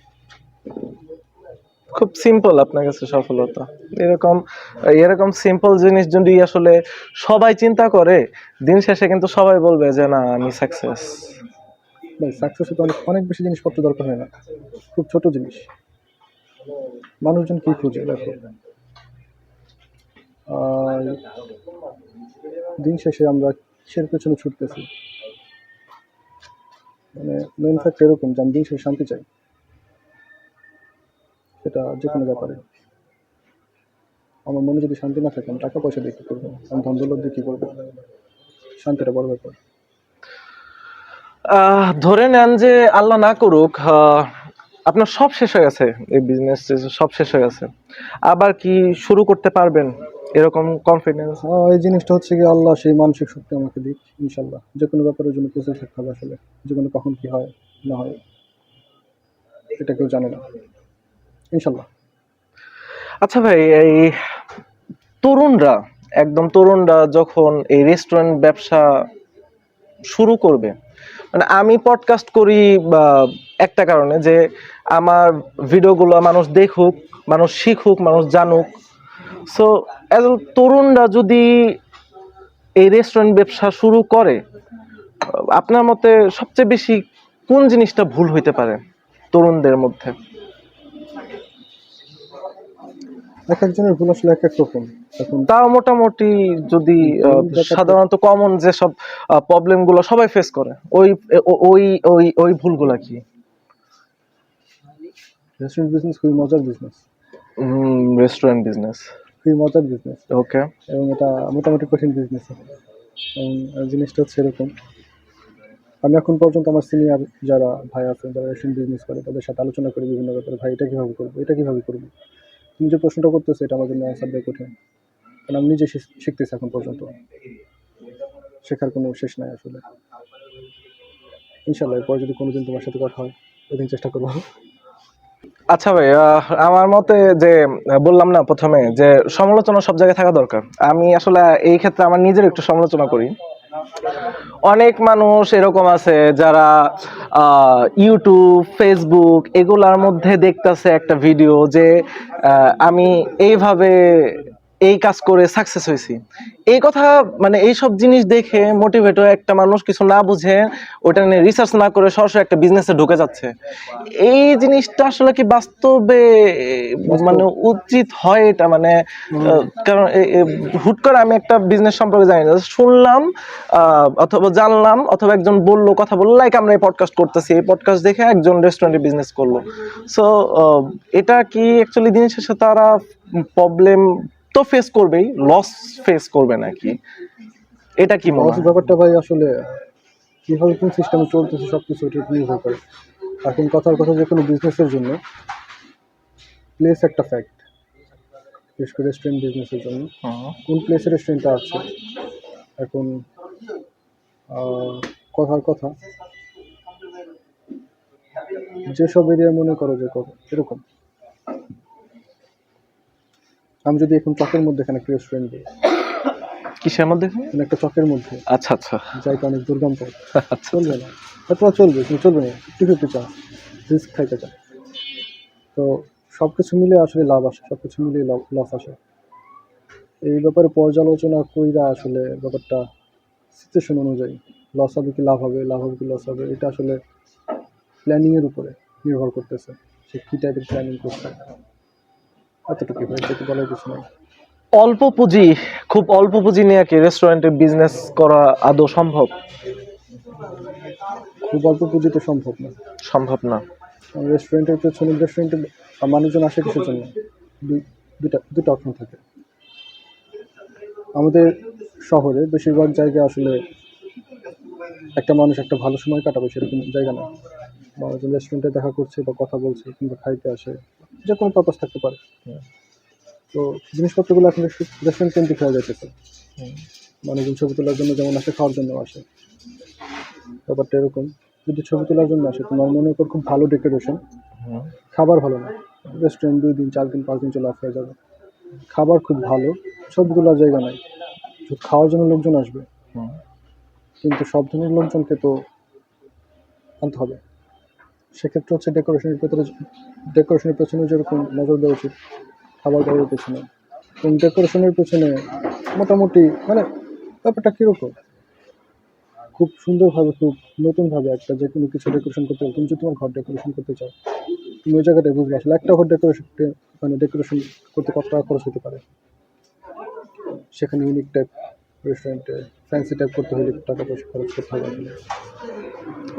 খুব সিম্পল আপনার কাছে সফলতা। এরকম সিম্পল জিনিস যদি আসলে সবাই চিন্তা করে, দিন শেষে কিন্তু সবাই বলবে যে না আমি সাকসেস। ভাই সাকসেস হতে অনেক অনেক বেশি জিনিসপত্র দরকার হয় না, খুব ছোট জিনিস। মানুষজন কি খুঁজে দেখো, আর দিন শেষে আমরা কিসের পেছনে ছুটতেছি, মানে মেন ফ্যাক্ট এরকম যে আমি দিন শেষে শান্তি চাই। সেটা যে কোনো ব্যাপারে। আমার মনে যদি শান্তি না থাকে আমি টাকা পয়সা দিয়ে কী করবো, আমি ধন দৌলত দিয়ে কী করবো? শান্তিটা বড় ব্যাপার। ধরে নেন যে আল্লাহ না করুক আপনার সব শেষ হয়ে গেছে, এই বিজনেস সব শেষ হয়ে গেছে, আবার কি শুরু করতে পারবেন এরকম কনফিডেন্স? এই জিনিসটা হচ্ছে কি আল্লাহ সেই মানসিক শক্তি আমাকে দিক ইনশাল্লাহ। যে কোনো ব্যাপারের জন্য প্রস্তুত থাকতে হবে আসলে, জীবনে কখন কি হয় না হয় এটা কেউ জানে না, ইনশাল্লাহ। আচ্ছা ভাই, এই তরুণরা যখন এই রেস্টুরেন্ট ব্যবসা শুরু করবে, মানে আমি পডকাস্ট করি একটা কারণে যে আমার ভিডিওগুলো মানুষ দেখুক, মানুষ শিখুক, মানুষ জানুক। সো অ্যাজ তরুণরা যদি এই রেস্টুরেন্ট ব্যবসা শুরু করে, আপনার মতে সবচেয়ে বেশি কোন জিনিসটা ভুল হইতে পারে তরুণদের মধ্যে? এক একজনের ভুল আসলে এক এক রকম। এখন তাও মোটামুটি যদি সাধারণত কমন যে সব প্রবলেম গুলো সবাই ফেস করে, ওই ওই ওই ওই ভুলগুলা কি? রেস্টুরেন্ট বিজনেস খুবই মজার বিজনেস। রেস্টুরেন্ট বিজনেস খুবই মজার বিজনেস, ওকে। এবং এটা মোটামুটি কঠিন বিজনেস। এবং জিনিসটা হচ্ছে এরকম, আমি এখন পর্যন্ত আমার সিনিয়র যারা ভাই আছেন, যারা রেস্টুরেন্ট বিজনেস করে, তাদের সাথে আলোচনা করি বিভিন্ন ব্যাপারে। ভাই এটা কীভাবে করবো, এটা কীভাবে করবো? তুমি যে প্রশ্নটা করতেছো এটা আমার জন্য অ্যান্সার দেওয়া কঠিন, কারণ আমি নিজে শিখতেছি এখন পর্যন্ত, শেখার কোনো শেষ নাই আসলে। ইনশাল্লাহ এরপর যদি কোনোদিন তোমার সাথে কথা হয় ওইদিন চেষ্টা করবো। আচ্ছা ভাই, আমার মতে যে বললাম না প্রথমে যে সমালোচনা সব জায়গায় থাকা দরকার, আমি আসলে এই ক্ষেত্রে আমার নিজের একটু সমালোচনা করি। অনেক মানুষ এরকম আছে যারা ইউটিউব, ফেসবুক এগুলার মধ্যে দেখতেছে একটা ভিডিও যে আমি এইভাবে এই কাজ করে সাকসেস হয়েছি, এই কথা মানে এইসব জিনিস দেখে মোটিভেট হয়ে একটা মানুষ কিছু না বুঝে ওটা নিয়ে রিসার্চ না করে সরাসরি একটা বিজনেসে ঢুকে যাচ্ছে। এই জিনিসটা আসলে কি বাস্তবে মানে উচিত হয় এটা? মানে কারণ হুট করে আমি একটা বিজনেস সম্পর্কে জানি না, শুনলাম অথবা জানলাম অথবা একজন বললো, কথা বললো, লাইক আমরা এই পডকাস্ট করতেছি, এই পডকাস্ট দেখে একজন রেস্টুরেন্টে বিজনেস করলো। সো এটা কি অ্যাকচুয়ালি দিনের শেষে তারা প্রবলেম তো ফেস করবেই, লস ফেস করবে নাকি? এটা কি মনে লস হয়? ব্যাপারটা ভাই আসলে কিভাবে কোন সিস্টেমে চলতেছে সবকিছু এটার উপর নির্ভর করে। এখন কথার কথা, যে কোনো বিজনেসের জন্য প্লেস একটা ফ্যাক্ট, বিশেষ করে রেস্টুরেন্ট বিজনেসের জন্য কোন প্লেসে রেস্টুরেন্টটা আছে। এখন কথার কথা, যেসব এরিয়া মনে করো যে করো এরকম, আমি যদি এখন চকের মধ্যে এখানে একটা রেস্টুরেন্ট দিই, কিসের মধ্যে? মানে একটা চকের মধ্যে, আচ্ছা আচ্ছা জায়গা অনেক দুর্গম পথ, আচ্ছা চলবে না, অথবা চলবে কিন্তু চলবে না, 50-50 চান্স, রিস্ক খাইতে চান। তো সব কিছু মিলে আসলে লাভ আসে, সব কিছু মিলিয়ে লস আসে। এই ব্যাপারে পর্যালোচনা কইরা আসলে ব্যাপারটা সিচুয়েশন অনুযায়ী লস হবে কি লাভ হবে, লাভ হবে কি লস হবে, এটা আসলে প্ল্যানিংয়ের উপরে নির্ভর করতেছে, সে কী টাইপের প্ল্যানিং করছে। এতটুকুই ভাই, সেটা বলার কিছু নাই। অল্প পুঁজি, খুব অল্প পুঁজি নিয়ে কি রেস্টুরেন্টে বিজনেস করা আদৌ সম্ভব? খুব অল্প পুঁজিতে সম্ভব না। সম্ভব না। রেস্টুরেন্টে মানুষজন আসে কিসের জন্য? দুটা অপশন থাকে আমাদের শহরে। বেশিরভাগ জায়গায় আসলে একটা মানুষ একটা ভালো সময় কাটাবে সেরকম জায়গা না। মানুষজন রেস্টুরেন্টে দেখা করছে বা কথা বলছে কিংবা খাইতে আসে, যে কোনো পারপাস থাকতে পারে। তো জিনিসপত্রগুলো এখন রেস্টুরেন্ট কেন্দ্রিক হয়ে যাইতেছে। মানুষজন ছবি তোলার জন্য যেমন আসে, খাওয়ার জন্য আসে। ব্যাপারটা এরকম, যদি ছবি তোলার জন্য আসে, তোমার মনে কর খুব ভালো ডেকোরেশন, খাবার ভালো না, রেস্টুরেন্ট 2 দিন 4 দিন 5 দিন চলে অফ হয়ে যাবে। খাবার খুব ভালো, ছবি তোলার জায়গা নাই, শুধু খাওয়ার জন্য লোকজন আসবে, কিন্তু সব ধরনের লোকজনকে তো আনতে হবে। সেক্ষেত্রে হচ্ছে ডেকোরেশনের পেছনে যেরকম নজর দেওয়া উচিত, খাবার দাবারের পেছনে এবং ডেকোরেশনের পেছনে মোটামুটি মানে ব্যাপারটা কীরকম, খুব সুন্দরভাবে, খুব নতুনভাবে একটা যে কোনো কিছু ডেকোরেশন করতে হবে। তুমি যদি তোমার ঘর ডেকোরেশন করতে চাও, তুমি ওই জায়গাটায় বুঝবে আসলে একটা ঘর ডেকোরেশন করতে কত টাকা খরচ হতে পারে। সেখানে ইউনিক টাইপ রেস্টুরেন্টে ফ্যান্সি টাইপ করতে হলে টাকা পয়সা খরচ করতে হবে আসলে।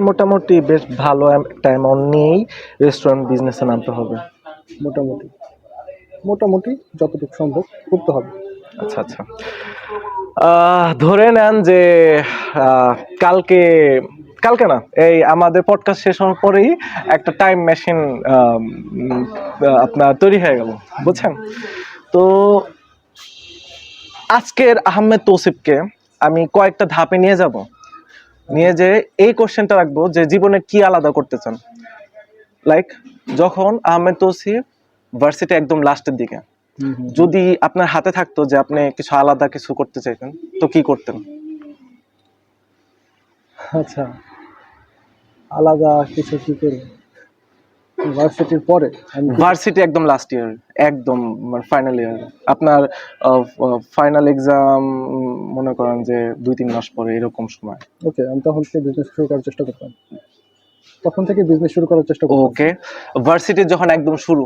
মোটামুটি বেশ ভালো একটা অ্যামাউন্ট নিয়েই রেস্টুরেন্ট বিজনেসে নামতে হবে। মোটামুটি মোটামুটি যতটুকু সম্ভব করতে হবে। আচ্ছা আচ্ছা, ধরে নেন যে আহ, কালকে কালকে না, এই আমাদের পডকাস্ট শেষ হওয়ার পরেই একটা টাইম মেশিন আপনার তৈরি হয়ে গেল, বুঝছেন? তো আজকের আহমেদ তৌসিফকে আমি কয়েকটা ধাপে নিয়ে যাব, নিয়ে যে এই কোশ্চেনটা রাখবো যে জীবনে কি আলাদা করতে চান। লাইক যখন আহমেদ তৌসিফ ভার্সিটি একদম লাস্টের দিকে, যদি আপনার হাতে থাকতো যে আপনি কিছু আলাদা কিছু করতে চাইতেন, তো কি করতেন? আচ্ছা, আলাদা কিছু কি করি ভার্সিটির পরে? ভার্সিটি একদম লাস্ট ইয়ার, একদম ফাইনাল ইয়ার, আপনার ফাইনাল এক্সাম মনে করেন যে 2-3 মাস পরে এরকম সময়। ওকে, আমি তখন থেকে বিজনেস শুরু করার চেষ্টা করতাম, তখন থেকে বিজনেস শুরু করার চেষ্টা করতাম। ওকে, ভার্সিটির যখন একদম শুরু,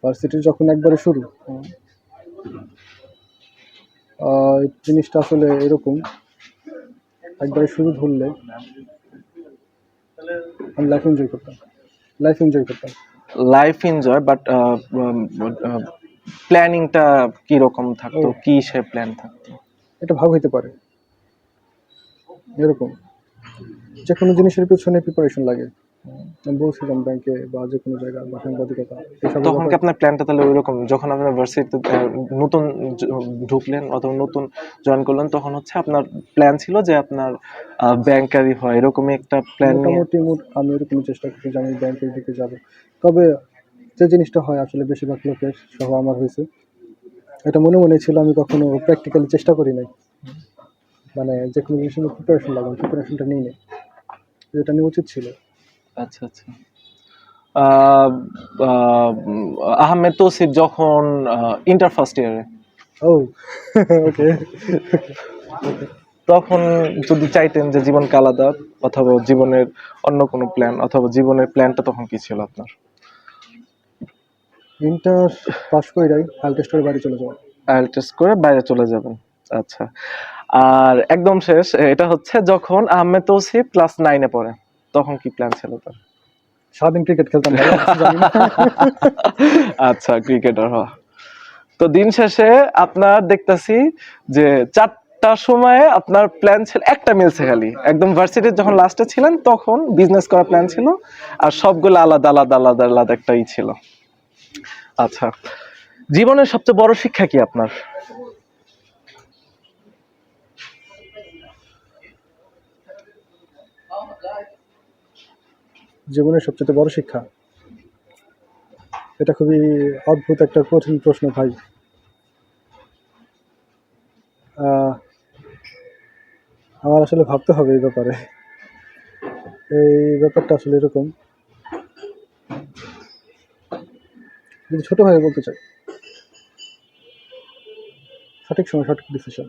ভার্সিটির যখন একবারে শুরু, জিনিসটা আসলে এরকম, একবারে শুরু ধরলে আমি লাইফ এনজয় করতাম, লাইফ এনজয়, বাট প্ল্যানিংটা কি রকম থাকতো, কি সে প্ল্যান থাকতো? এটা ভাব হইতে পারে এরকম, যে কোনো জিনিসের পিছনে প্রিপারেশন লাগে। আমি বলছিলাম ব্যাংকে বা যে কোনো জায়গায় বা সাংবাদিকতা, এসব তখন কি আপনার প্ল্যানটা তাহলে ওইরকম, যখন আপনার ভার্সিটিতে নতুন ঢুকলেন অথবা নতুন জয়েন করলেন, তখন হচ্ছে আপনার প্ল্যান ছিল যে আপনার ব্যাংকারি হয়, এরকমই একটা প্ল্যান নিয়ে? মোটামুটি আমি এরকম চেষ্টা করছি যে আমি ব্যাংকের দিকে যাব। তবে যে জিনিসটা হয় আসলে বেশিরভাগ লোকের সহ আমার হয়েছে, এটা মনে মনে ছিল, আমি কখনো প্র্যাকটিক্যালি চেষ্টা করি নাই। মানে যে কোনো জিনিসের প্রিপারেশন লাগে, প্রিপারেশনটা নিই নি, যেটা নিয়ে উচিত ছিল। আচ্ছা আচ্ছা, আহ, আহ, আহমেদ তৌসিফ যখন ইন্টার ফার্স্ট ইয়ারে, ও ওকে। তখন যদি চাইতেন যে জীবনকে আলাদা, অথবা জীবনের অন্য কোনো প্ল্যান, অথবা জীবনের প্ল্যানটা তখন কি ছিল আপনার? ইন্টার পাস কইরাই হাল টেস্ট করে বাড়ি চলে যাওয়া। আইএলটিএস করে বাইরে চলে যাবেন, আচ্ছা। আর একদম শেষ, এটা হচ্ছে যখন আহমেদ তৌসিফ ক্লাস 9-এ পড়ে, তখন কি প্ল্যান ছিল তার? সারাদিন ক্রিকেট খেলতাম ভাই, আর কিছু জানি না। আচ্ছা, ক্রিকেটার হওয়া। তো দিন শেষে আপনার দেখতাছি যে 4টার সময়ে আপনার প্ল্যান ছিল, একটা মিলছে খালি, একদম ভার্সিটির যখন লাস্টে ছিলেন তখন বিজনেস করার প্ল্যান ছিল, আর সবগুলো আলাদা আলাদা আলাদা আলাদা একটাই ছিল। আচ্ছা, জীবনের সবচেয়ে বড় শিক্ষা কি আপনার? জীবনের সবচেয়ে বড় শিক্ষা, এটা খুবই অদ্ভুত একটা কঠিন প্রশ্ন ভাই। আহ, আমার আসলে ভাবতে হবে এই ব্যাপারে। এই ব্যাপারটা আসলে এরকম, যদি ছোট ভাবে বলতে চাই, সঠিক সময় সঠিক ডিসিশন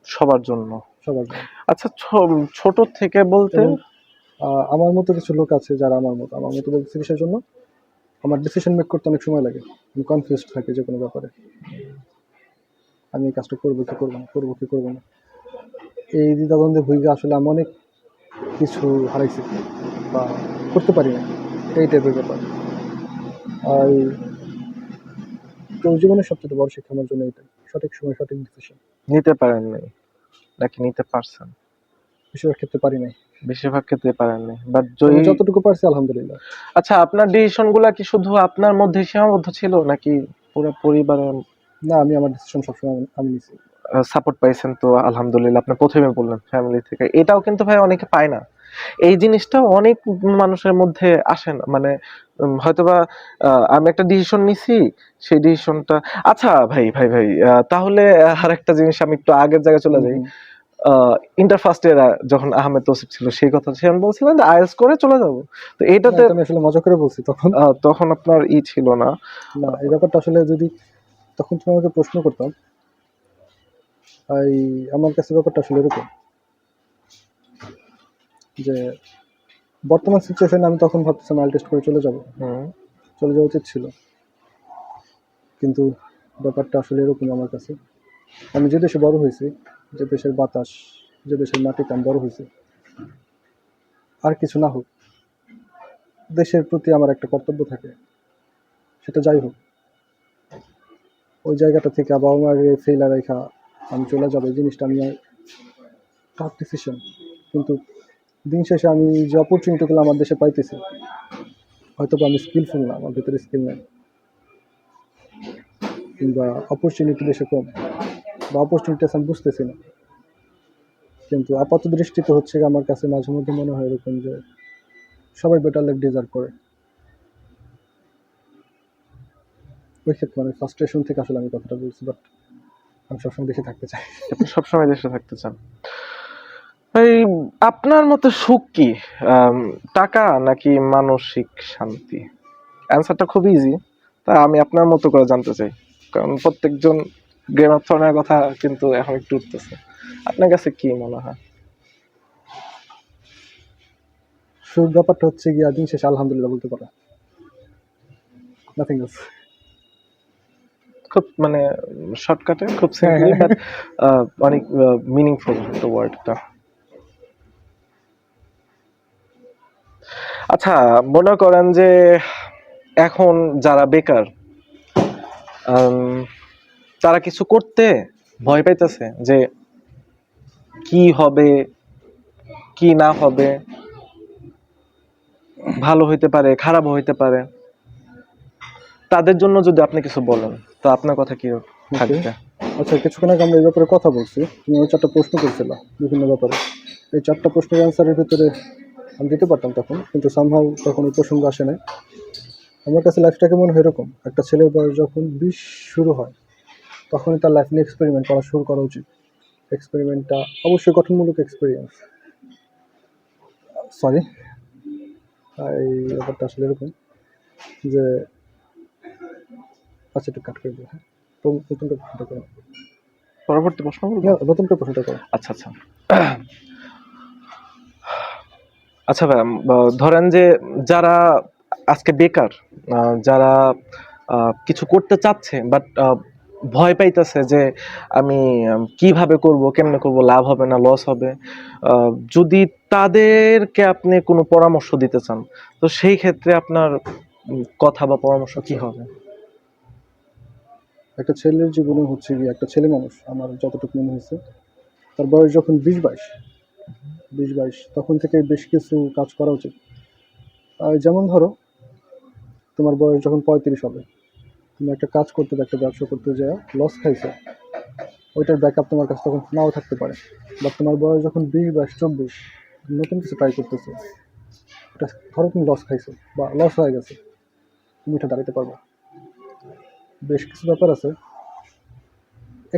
সবার জন্য। সবার জন্য। আচ্ছা, ছোট থেকে বলতে? এবং আমার মতো কিছু লোক আছে যারা আমার মতো বলতেছে কিসের জন্য, আমার ডিসিশন মেক করতে অনেক সময় লাগে, আমি কনফিউজড থাকি যে কোনো ব্যাপারে, আমি এই কাজটা করবো কি করবো না, করবো কি করবো না। এই দ্বিধাদ্বন্দ্বে ভুগে আসলে আমি অনেক কিছু হারাইছি বা করতে পারি না, এই টাইপের ব্যাপার। আর তো জীবনের সবচেয়ে বড় শিক্ষা আমার জন্য এটাই, সঠিক সময় সঠিক ডিসিশন। নিতে পারেন নাই, নাকি নিতে পারছেন? বেশিরভাগ ক্ষেত্রে পারি নাই, বেশিরভাগ ক্ষেত্রে পারেন নাই, বাট তবে জয়ী। যতটুকু পারছি আলহামদুলিল্লাহ। আচ্ছা, আপনার ডিসিশন গুলা কি শুধু আপনার মধ্যে সীমাবদ্ধ ছিল, নাকি পুরো পরিবারের না, আমি আমার ডিসিশন সবসময় আমি নিছি। সাপোর্ট পাইছেন? তো আলহামদুলিল্লাহ, আপনি প্রথমে বললেন ফ্যামিলি থেকে, এটাও কিন্তু ভাই অনেকে পায় না। এই জিনিসটা অনেক মানুষের মধ্যে আসে না, মানে হয়তোবা আমি একটা ডিসিশন নিছি, সেই ডিসিশনটা। আচ্ছা ভাই ভাই ভাই, তাহলে আর একটা জিনিস, আমি একটু আগের জায়গায় চলে হুম যাই। হুম। ইন্টার ফার্স্ট ইয়ার যখন আহমেদ তৌসিফ ছিল, সেই কথা সে বলছিলেন যে আইএলটিএস করে চলে যাব, তো না, এটাতে এটা আমি আসলে মজা করে বলছি তখন। তখন আপনার ছিল না? না, এই ব্যাপারটা আসলে যদি তখন তুমি আমাকে প্রশ্ন করতাম, এই আমার কাছে ব্যাপারটা আসলে এরকম যে বর্তমান সিচুয়েশনে আমি তখন ভাবতেছিলাম আইএলটিএস টেস্ট করে চলে যাব, হুম। চলে যাওয়া উচিত ছিল। কিন্তু ব্যাপারটা আসলে এরকম আমার কাছে, আমি যে দেশে বড় হয়েছি, যে দেশের বাতাস, যে দেশের মাটিতে আমি বড় হয়েছি, আর কিছু না হোক, দেশের প্রতি আমার একটা কর্তব্য থাকে, সেটা যাই হোক। ওই জায়গাটা থেকে বাবা মার ফেইলা রেখা আমি চলে যাবো, এই জিনিসটা আমি টাফ ডিসিশন। কিন্তু দিন শেষে আমি যে অপরচুনিটিগুলো আমার দেশে পাইতেছি, হয়তো বা আমি স্কিলফুল না, আমার ভিতরে স্কিল নেই, কিংবা অপরচুনিটি দেশে কম, বা অপরচুনিটি আমি বুঝতেছি না। কিন্তু আপাত দৃষ্টিতে হচ্ছে গিয়ে আমার কাছে মাঝে মধ্যে মনে হয় এরকম যে সবাই বেটার লাইফ ডিজার্ভ করে। ওই ক্ষেত্রে মানে ফার্স্ট্রেশন থেকে আসলে আমি কথাটা বলছি, বাট আমি সবসময় দেশে থাকতে চাই। আপনি সবসময় দেশে থাকতে চান? এই, আপনার মতে সুখ কি? আম, টাকা নাকি মানসিক শান্তি? অ্যান্সারটা খুব ইজি, তা আমি আপনার মতো করে জানতে চাই, কারণ প্রত্যেকজন গেম অফ থ্রোনের কথা কিন্তু এখন একটু উঠতেছে। আপনার কাছে কি মনে হয়? সুখ ব্যাপারটা হচ্ছে গিয়ে দিন শেষে আলহামদুলিল্লাহ বলতে পারা, নাথিং এলস। খুব মানে শর্টকাটে, খুব হ্যাঁ সিম্পলি, হ্যাঁ। বাট অনেক মিনিংফুল তো ওয়ার্ডটা। আচ্ছা, মনে করেন যে এখন যারা বেকার, আম, তারা কিছু করতে ভয় পাইতেছে, যে কি হবে কি না হবে, ভালো হইতে পারে খারাপ হইতে পারে, তাদের জন্য যদি আপনি কিছু বলেন, তো আপনার কথা কি ওকে। থাকবে? আচ্ছা, কিছুক্ষণ আগে আমরা এই ব্যাপারে কথা বলছি, তুমি ওই 4টা প্রশ্ন করছিলা বিভিন্ন ব্যাপারে। এই 4টা প্রশ্নের অ্যান্সারের ভিতরে আমি দিতে পারতাম তখন, কিন্তু সামহাও তখন ওই প্রসঙ্গ আসে নাই। আমার কাছে লাইফটাকে মনে হয় এরকম, একটা ছেলের বয়স যখন 20 শুরু হয়, তখনই তার লাইফ নিয়ে এক্সপেরিমেন্ট করা শুরু করা উচিত। এক্সপেরিমেন্টটা অবশ্যই গঠনমূলক এক্সপিরিয়েন্স, সরি, এই ব্যাপারটা আসলে এরকম। যে আচ্ছা একটু কাট করে দিও, হ্যাঁ, তো নতুন করে প্রশ্নটা করো। পরবর্তী প্রশ্ন বলবো? না, নতুন করে প্রশ্নটা করো। আচ্ছা আচ্ছা। আচ্ছা ভাই, ধরেন যে যারা আজকে বেকার, যারা কিছু করতে চাচ্ছে বাট ভয় পাইতেছে যে আমি কিভাবে করব, কেমনে করব, লাভ হবে না লস হবে, যদি তাদেরকে আপনি কোনো পরামর্শ দিতে চান, তো সেই ক্ষেত্রে আপনার কথা বা পরামর্শ কি আচ্ছা, হবে? একটা ছেলের জীবনে হচ্ছে গিয়ে, একটা ছেলে মানুষ আমার যতটুকু মনে হয়েছে, তার বয়স যখন 20-22 তখন থেকে বেশ কিছু কাজ করা উচিত। যেমন ধরো, তোমার বয়স যখন 35 হবে, তুমি একটা কাজ করতে বা একটা ব্যবসা করতে যায় লস খাইছো, ওইটার ব্যাকআপ তোমার কাছে তখন নাও থাকতে পারে। বা তোমার বয়স যখন 20-22-24, নতুন কিছু ট্রাই করতেছো, এটা ধরো তুমি লস খাইছো বা লস হয়ে গেছে, তুমি এটা দাঁড়াতে পারবে। বেশ কিছু ব্যাপার আছে,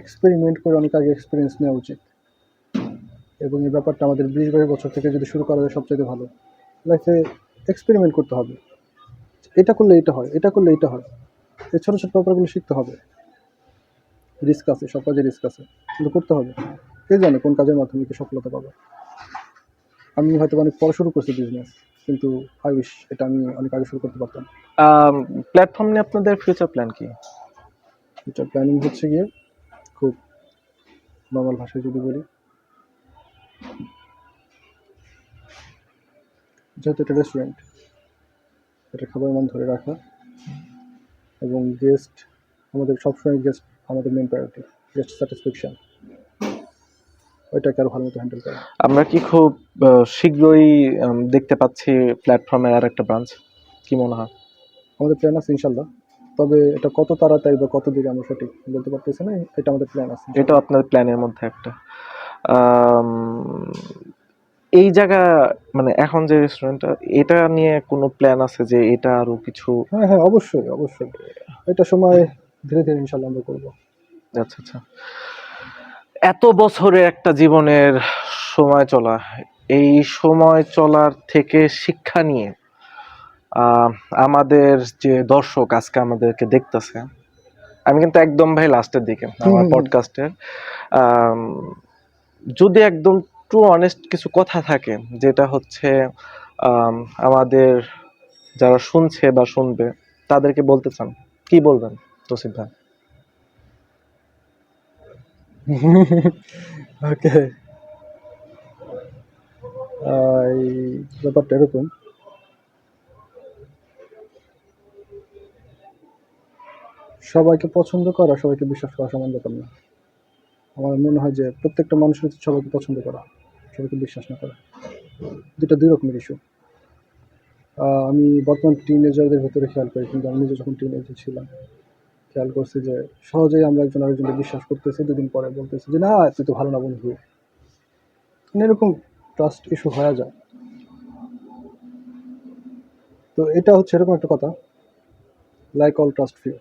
এক্সপেরিমেন্ট করে অনেক আগে এক্সপিরিয়েন্স নেওয়া উচিত। এবং এই ব্যাপারটা আমাদের 20-22 বছর থেকে যদি শুরু করা যায় সবচেয়ে ভালো। লাইফে এক্সপেরিমেন্ট করতে হবে, এটা করলে এটা হয়, এটা করলে এটা হয়, এই ছোটো ছোটো ব্যাপারগুলো শিখতে হবে। রিস্ক আছে, সব কাজে রিস্ক আছে, কিন্তু করতে হবে। কে জানে কোন কাজের মাধ্যমে কি সফলতা পাবে। আমি হয়তো অনেক পরে শুরু করছি বিজনেস, কিন্তু আই উইশ এটা আমি অনেক আগে শুরু করতে পারতাম। প্ল্যাটফর্ম নিয়ে আপনাদের ফিউচার প্ল্যান কি? এটা প্ল্যানিং হচ্ছে গিয়ে, খুব নর্মাল ভাষায় যদি বলি, যেহেতু এটা রেস্টুরেন্ট, এটা খাবার মান ধরে রাখা, এবং গেস্ট, আমাদের সবসময় গেস্ট আমাদের মেন প্রায়োরিটি, গেস্ট স্যাটিসফ্যাকশন, ওইটাকে আরও ভালো মতো হ্যান্ডেল করা। আমরা কি খুব শীঘ্রই দেখতে পাচ্ছি প্ল্যাটফর্মের আর একটা ব্রাঞ্চ? কি মনে হয়? আমাদের প্ল্যান আছে ইনশাল্লাহ, তবে এটা কত তাড়াতাড়ি বা কত দিকে আমরা সঠিক বলতে পারতেছি না। এটা আমাদের প্ল্যান আছে এটাও ইনশাল্লাহ। আপনার প্ল্যানের মধ্যে একটা। আম, এই জায়গা, মানে এখন যে রেস্টুরেন্টটা, এটা নিয়ে কোনো প্ল্যান আছে যে এটা আরো কিছু? হ্যাঁ হ্যাঁ, অবশ্যই অবশ্যই, এটা সময় ধীরে ধীরে ইনশাল্লাহ আমরা করবো। আচ্ছা আচ্ছা। এত বছরের একটা জীবনের সময় চলা, এই সময় চলার থেকে শিক্ষা নিয়ে আহ, আমাদের যে দর্শক আজকে আমাদেরকে দেখতেছে, আমি কিন্তু একদম ভাই লাস্টের দিকে হুম আমার হুম হুম। পডকাস্টের, যদি একদম ট্রু অনেস্ট কিছু কথা থাকে, যেটা হচ্ছে আম, আমাদের যারা শুনছে বা শুনবে তাদেরকে বলতে চান, কি বলবেন তৌসিফ ভাই? ওকে, এই ব্যাপারটা এরকম, সবাইকে পছন্দ করা, সবাইকে বিশ্বাস করা সমান ব্যাপার না। আমার মনে হয় যে প্রত্যেকটা মানুষের উচিত সবাইকে পছন্দ করা, সবাইকে বিশ্বাস না করা। দুটা দুই রকমের ইস্যু। আমি বর্তমান টিনেজারদের ভেতরে খেয়াল করি, কিন্তু আমি নিজে যখন টিনেজার ছিলাম খেয়াল করছি যে সহজেই আমরা একজন আরেকজনকে বিশ্বাস করতেছি, দুদিন পরে বলতেছি যে না তুই তো ভালো না বন্ধু, মানে এরকম ট্রাস্ট ইস্যু হয়ে যায়। তো এটা হচ্ছে এরকম একটা কথা, লাইক অল ট্রাস্ট ফিউ,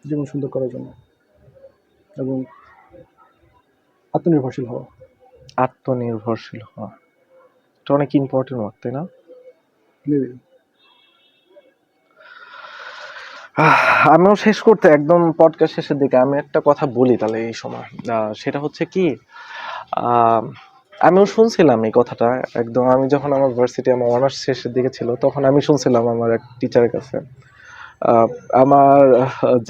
জীবন সুন্দর করার জন্য, এবং আত্মনির্ভরশীল হওয়া। আত্মনির্ভরশীল হওয়া, এটা অনেক ইম্পর্টেন্ট ওয়ার্ড, তাই না? মেবি। আমিও শেষ করতে একদম পডকাস্ট শেষের দিকে আমি একটা কথা বলি তাহলে এই সময়, সেটা হচ্ছে কি, আহ, আমিও শুনছিলাম এই কথাটা একদম, আমি যখন আমার ভার্সিটি আমার অনার্স শেষের দিকে ছিল তখন আমি শুনছিলাম আমার এক টিচারের কাছে। আহ, আমার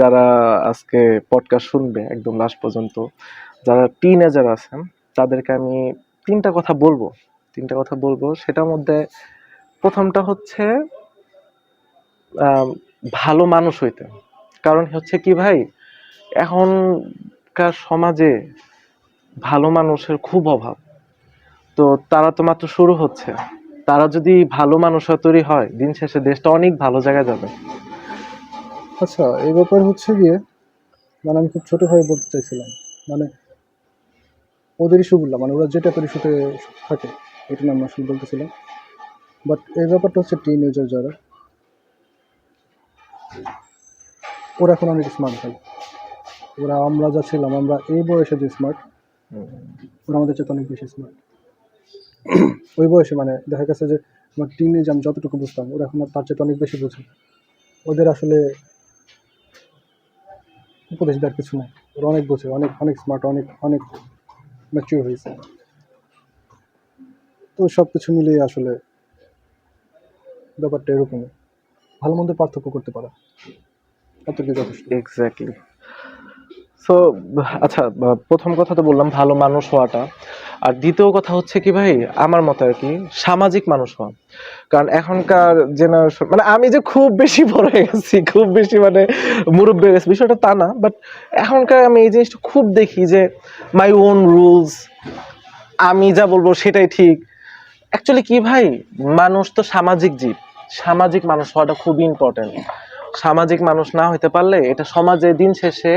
যারা আজকে পডকাস্ট শুনবে একদম লাস্ট পর্যন্ত, যারা টিনেজার আছেন, তাদেরকে আমি তিনটা কথা বলবো। সেটার মধ্যে প্রথমটা হচ্ছে আহ, ভালো মানুষ হইতে। কারণ হচ্ছে কি ভাই, এখনকার সমাজে ভালো মানুষের খুব অভাব। তো তারা তো মাত্র শুরু হচ্ছে, তারা যদি ভালো মানুষ তৈরি হয়, দিন শেষে দেশটা অনেক ভালো জায়গায় যাবে। আচ্ছা, এই ব্যাপার হচ্ছে গিয়ে, মানে আমি খুব ছোটোভাবে বলতে চাইছিলাম, মানে ওদের ইস্যুগুলো, মানে ওরা যে টাইপের ইস্যুতে থাকে, এটা নিয়ে আমি আসলে বলতেছিলাম। বাট এই ব্যাপারটা হচ্ছে টিনেজার যারা, ওরা এখন অনেক স্মার্ট ভাই। ওরা আমরা যা ছিলাম, আমরা এই বয়সে যে স্মার্ট, ওরা আমাদের চেয়ে অনেক বেশি স্মার্ট। ওই বয়সে মানে দেখা গেছে যে আমার টিনেজ আমি যতটুকু বুঝতাম, ওরা এখন তার চেয়ে অনেক বেশি বোঝে। ওদের আসলে উপদেশ দেওয়ার কিছু নাই, ওরা অনেক বোঝে, অনেক অনেক স্মার্ট, অনেক অনেক ম্যাচিউর হয়েছে। তো সব কিছু মিলিয়ে আসলে ব্যাপারটা এরকমই, ভালো মন্দ পার্থক্য করতে পারা এতটুকু যথেষ্ট। এক্স্যাক্টলি। সো আচ্ছা, প্রথম কথা তো বললাম ভালো মানুষ হওয়াটা, আর দ্বিতীয় কথা হচ্ছে কি ভাই, আমার মতে আর কি সামাজিক মানুষ হওয়া। কারণ এখনকার জেনারেশন, মানে আমি যে খুব বেশি বড় হয়ে গেছি, খুব বেশি মানে মুরব্বী হয়ে গেছি বিষয়টা তা না, বাট এখনকার আমি এই জিনিসটা খুব দেখি যে মাই ওন রুলস, আমি যা বলবো সেটাই ঠিক। অ্যাকচুয়ালি কি ভাই, মানুষ তো সামাজিক জীব, সামাজিক মানুষ হওয়াটা খুবই ইম্পর্টেন্ট। সামাজিক মানুষ না হতে পারলে এটা সমাজে দিন শেষে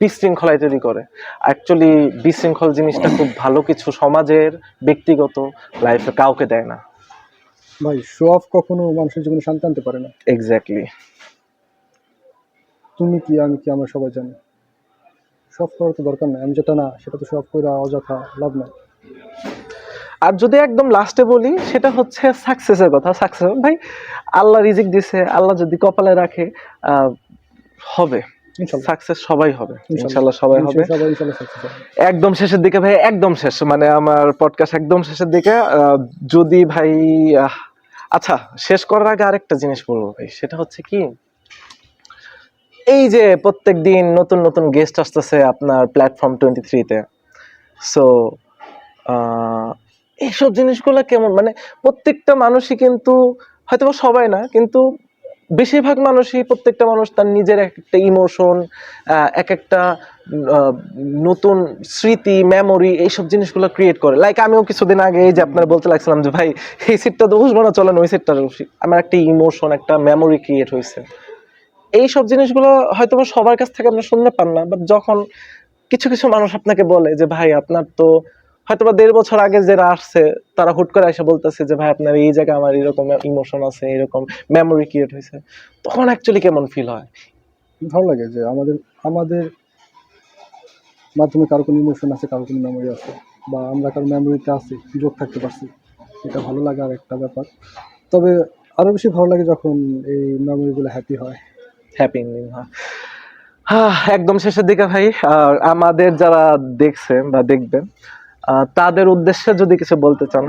বিশৃঙ্খলায় তৈরি করে। অ্যাকচুয়ালি বিশৃঙ্খল জিনিসটা খুব ভালো কিছু সমাজের ব্যক্তিগত লাইফে কাউকে দেয় না। ভাই শো অফ কখনো মানুষের জীবনে শান্তি আনতে পারে না। এক্স্যাক্টলি। তুমি কি আমি কি আমরা সবাই জানি, শো অফ করার তো দরকার নেই। আমি যেটা না সেটা তো শো অফ করে অযথা লাভ নাই। আর যদি একদম লাস্টে বলি সেটা হচ্ছে সাকসেসের কথা। সাকসেস ভাই আল্লাহ রিজিক দিছে, আল্লাহ যদি কপালে রাখে হবে। ইনশাল্লাহ, সাকসেস সবাই হবে, ইনশাল্লাহ, ইনশাল্লাহ সবাই হবে। সবাই ইনশাল্লাহ সাকসেস হবে। একদম শেষের দিকে ভাই, একদম শেষ মানে আমার পডকাস্ট একদম শেষের দিকে, যদি ভাই আচ্ছা, শেষ করার আগে আরেকটা জিনিস বলবো ভাই, সেটা হচ্ছে কি, এই যে প্রত্যেকদিন নতুন নতুন গেস্ট আসতেছে আপনার প্ল্যাটফর্ম 23-তে, সো এইসব জিনিসগুলো কেমন, মানে প্রত্যেকটা মানুষই কিন্তু, হয়তো বা সবাই না কিন্তু বেশিরভাগ মানুষই, প্রত্যেকটা মানুষ তার নিজের এক একটা ইমোশন, এক একটা আহ, নতুন স্মৃতি, মেমোরি, এইসব জিনিসগুলো ক্রিয়েট করে। লাইক আমিও কিছুদিন আগে এই যে আপনার বলতে লাগছিলাম যে ভাই এই সিটটা তো বসবো না, চলেন ওই সিটটা বসি, আমার একটা ইমোশন, একটা মেমোরি ক্রিয়েট হয়েছে। এইসব জিনিসগুলো হয়তো বা সবার কাছ থেকে আপনি শুনতে পান না, বাট যখন কিছু কিছু মানুষ আপনাকে বলে যে ভাই আপনার তো হয়তোবা 1.5 বছর আগে যারা আসছে তারা হুট করে এসে বলতেছে যে ভাই আপনার এই জায়গায় আমার এরকম ইমোশন আছে, এরকম মেমোরি ক্রিয়েট হয়েছে, তখন অ্যাকচুয়ালি কেমন ফিল হয়? ভালো লাগে যে আমাদের আমাদের মাধ্যমে কারো কোনো ইমোশন আছে, কারো কোনো মেমোরি আছে, বা আমরা কারো মেমোরিতে আছি, যোগ থাকতে পারছি, এটা ভালো লাগে। আর একটা ব্যাপার, তবে আরো বেশি ভালো লাগে যখন এই মেমোরিগুলো হ্যাপি হয়। হ্যাপি এন্ডিং হয়। একদম শেষের দিকে ভাই, আমাদের যারা দেখছেন বা দেখবেন তাদের উদ্দেশ্যে যদি কিছু বলতে চান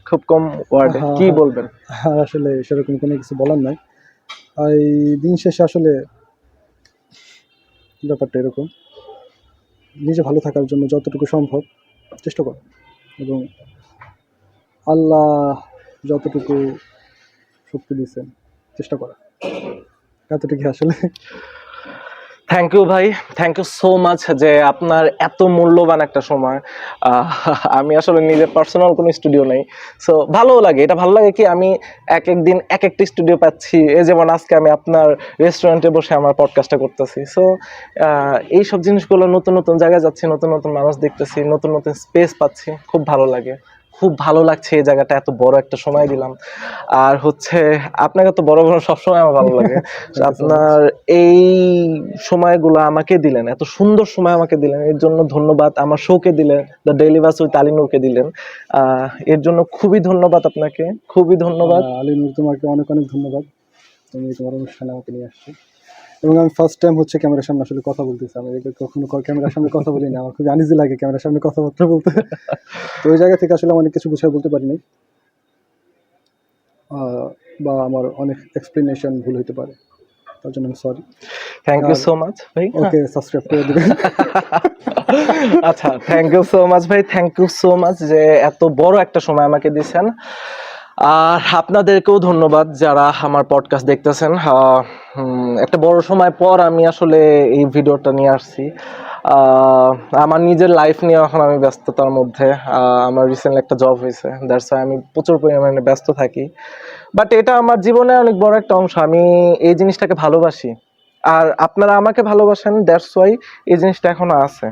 খুব কম ওয়ার্ডে হ্যাঁ, কি হ্যাঁ, বলবেন? আর আসলে সেরকম কোনো কিছু বলার নাই। এই দিন শেষে আসলে ব্যাপারটা এরকম, নিজে ভালো থাকার জন্য যতটুকু সম্ভব চেষ্টা করো, এবং আল্লাহ যতটুকু শক্তি দিয়েছেন চেষ্টা করা, এতটুকু আসলে। থ্যাংক ইউ ভাই, থ্যাংক ইউ সো মাচ যে আপনার এত মূল্যবান একটা সময়। আহ, আমি আসলে নিজের পার্সোনাল কোনো স্টুডিও নেই, সো ভালো লাগে, এটা ভালো লাগে কি আমি এক এক দিন এক একটা স্টুডিও পাচ্ছি। এই যেমন আজকে আমি আপনার রেস্টুরেন্টে বসে আমার পডকাস্টটা করতেছি, সো এইসব জিনিসগুলো, নতুন নতুন জায়গায় যাচ্ছি, নতুন নতুন মানুষ দেখতেছি, নতুন নতুন স্পেস পাচ্ছি, খুব ভালো লাগে, খুব ভালো লাগছে এই জায়গাটা, এত বড় একটা সময় দিলাম। আর হচ্ছে আপনাকে তো বড় বড় সবসময় আমার ভালো লাগে। আপনার এই সময়গুলো আমাকে দিলেন, এত সুন্দর সময় আমাকে দিলেন, এর জন্য ধন্যবাদ। আমার শোকে দিলেন, দ্য ডেইলি বাস উইথ আলিনুরকে দিলেন, এর জন্য খুবই ধন্যবাদ আপনাকে, খুবই ধন্যবাদ। আলিনুর, তোমাকে অনেক অনেক ধন্যবাদ, তুমি তোমার অনুষ্ঠানে আমাকে নিয়ে আসছো। এবং আমি ফার্স্ট টাইম হচ্ছে ক্যামেরার সামনে আসলে কথা বলতেছি, আমি আগে কখনো ক্যামেরার সামনে কথা বলি না, আমার খুব আনইজি লাগে ক্যামেরার সামনে কথাবার্তা বলতে। তো ওই জায়গা থেকে আসলে অনেক কিছু গুছিয়ে বলতে পারিনি, বা আমার অনেক এক্সপ্লেনেশন ভুল হতে পারে, তার জন্য আমি sorry. Thank you so much ভাই। ওকে, সাবস্ক্রাইব করে দিবেন। আচ্ছা, থ্যাংক ইউ সো মাচ ভাই, থ্যাংক ইউ সো মাচ যে এত বড় একটা সময় আমাকে দিয়েছেন। আর আপনাদেরকেও ধন্যবাদ যারা আমার পডকাস্ট দেখতেছেন। একটা বড় সময় পর আমি আসলে এই ভিডিওটা নিয়ে আসছি। আহ, আমার নিজের লাইফ নিয়ে এখন আমি ব্যস্ততার মধ্যে, আমার রিসেন্টলি একটা জব হয়েছে, দ্যাটস ওয়াই আমি প্রচুর পরিমাণে ব্যস্ত থাকি। বাট এটা আমার জীবনে অনেক বড় একটা অংশ, আমি এই জিনিসটাকে ভালোবাসি, আর আপনারা আমাকে ভালোবাসেন, দ্যাটস ওয়াই এই জিনিসটা এখনো আছে।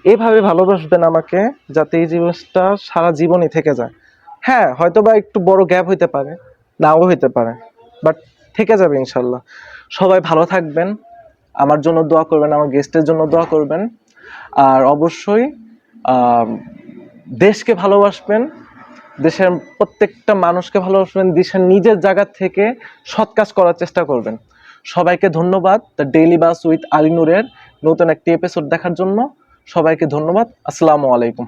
এইভাবে ভালোবাসবেন আমাকে যাতে এই জিনিসটা সারা জীবনই থেকে যায়। হ্যাঁ, হয়তো বা একটু বড় গ্যাপ হইতে পারে, নাও হইতে পারে, বাট থেকে যাবে ইনশাল্লাহ। সবাই ভালো থাকবেন, আমার জন্য দোয়া করবেন, আমার গেস্টের জন্য দোয়া করবেন, আর অবশ্যই আহ, দেশকে ভালোবাসবেন, দেশের প্রত্যেকটা মানুষকে ভালোবাসবেন, দেশের নিজের জায়গা থেকে সৎ কাজ করার চেষ্টা করবেন। সবাইকে ধন্যবাদ the daily bus with Ali নূরের নতুন একটি এপিসোড দেখার জন্য। সবাইকে ধন্যবাদ। আসসালামু আলাইকুম।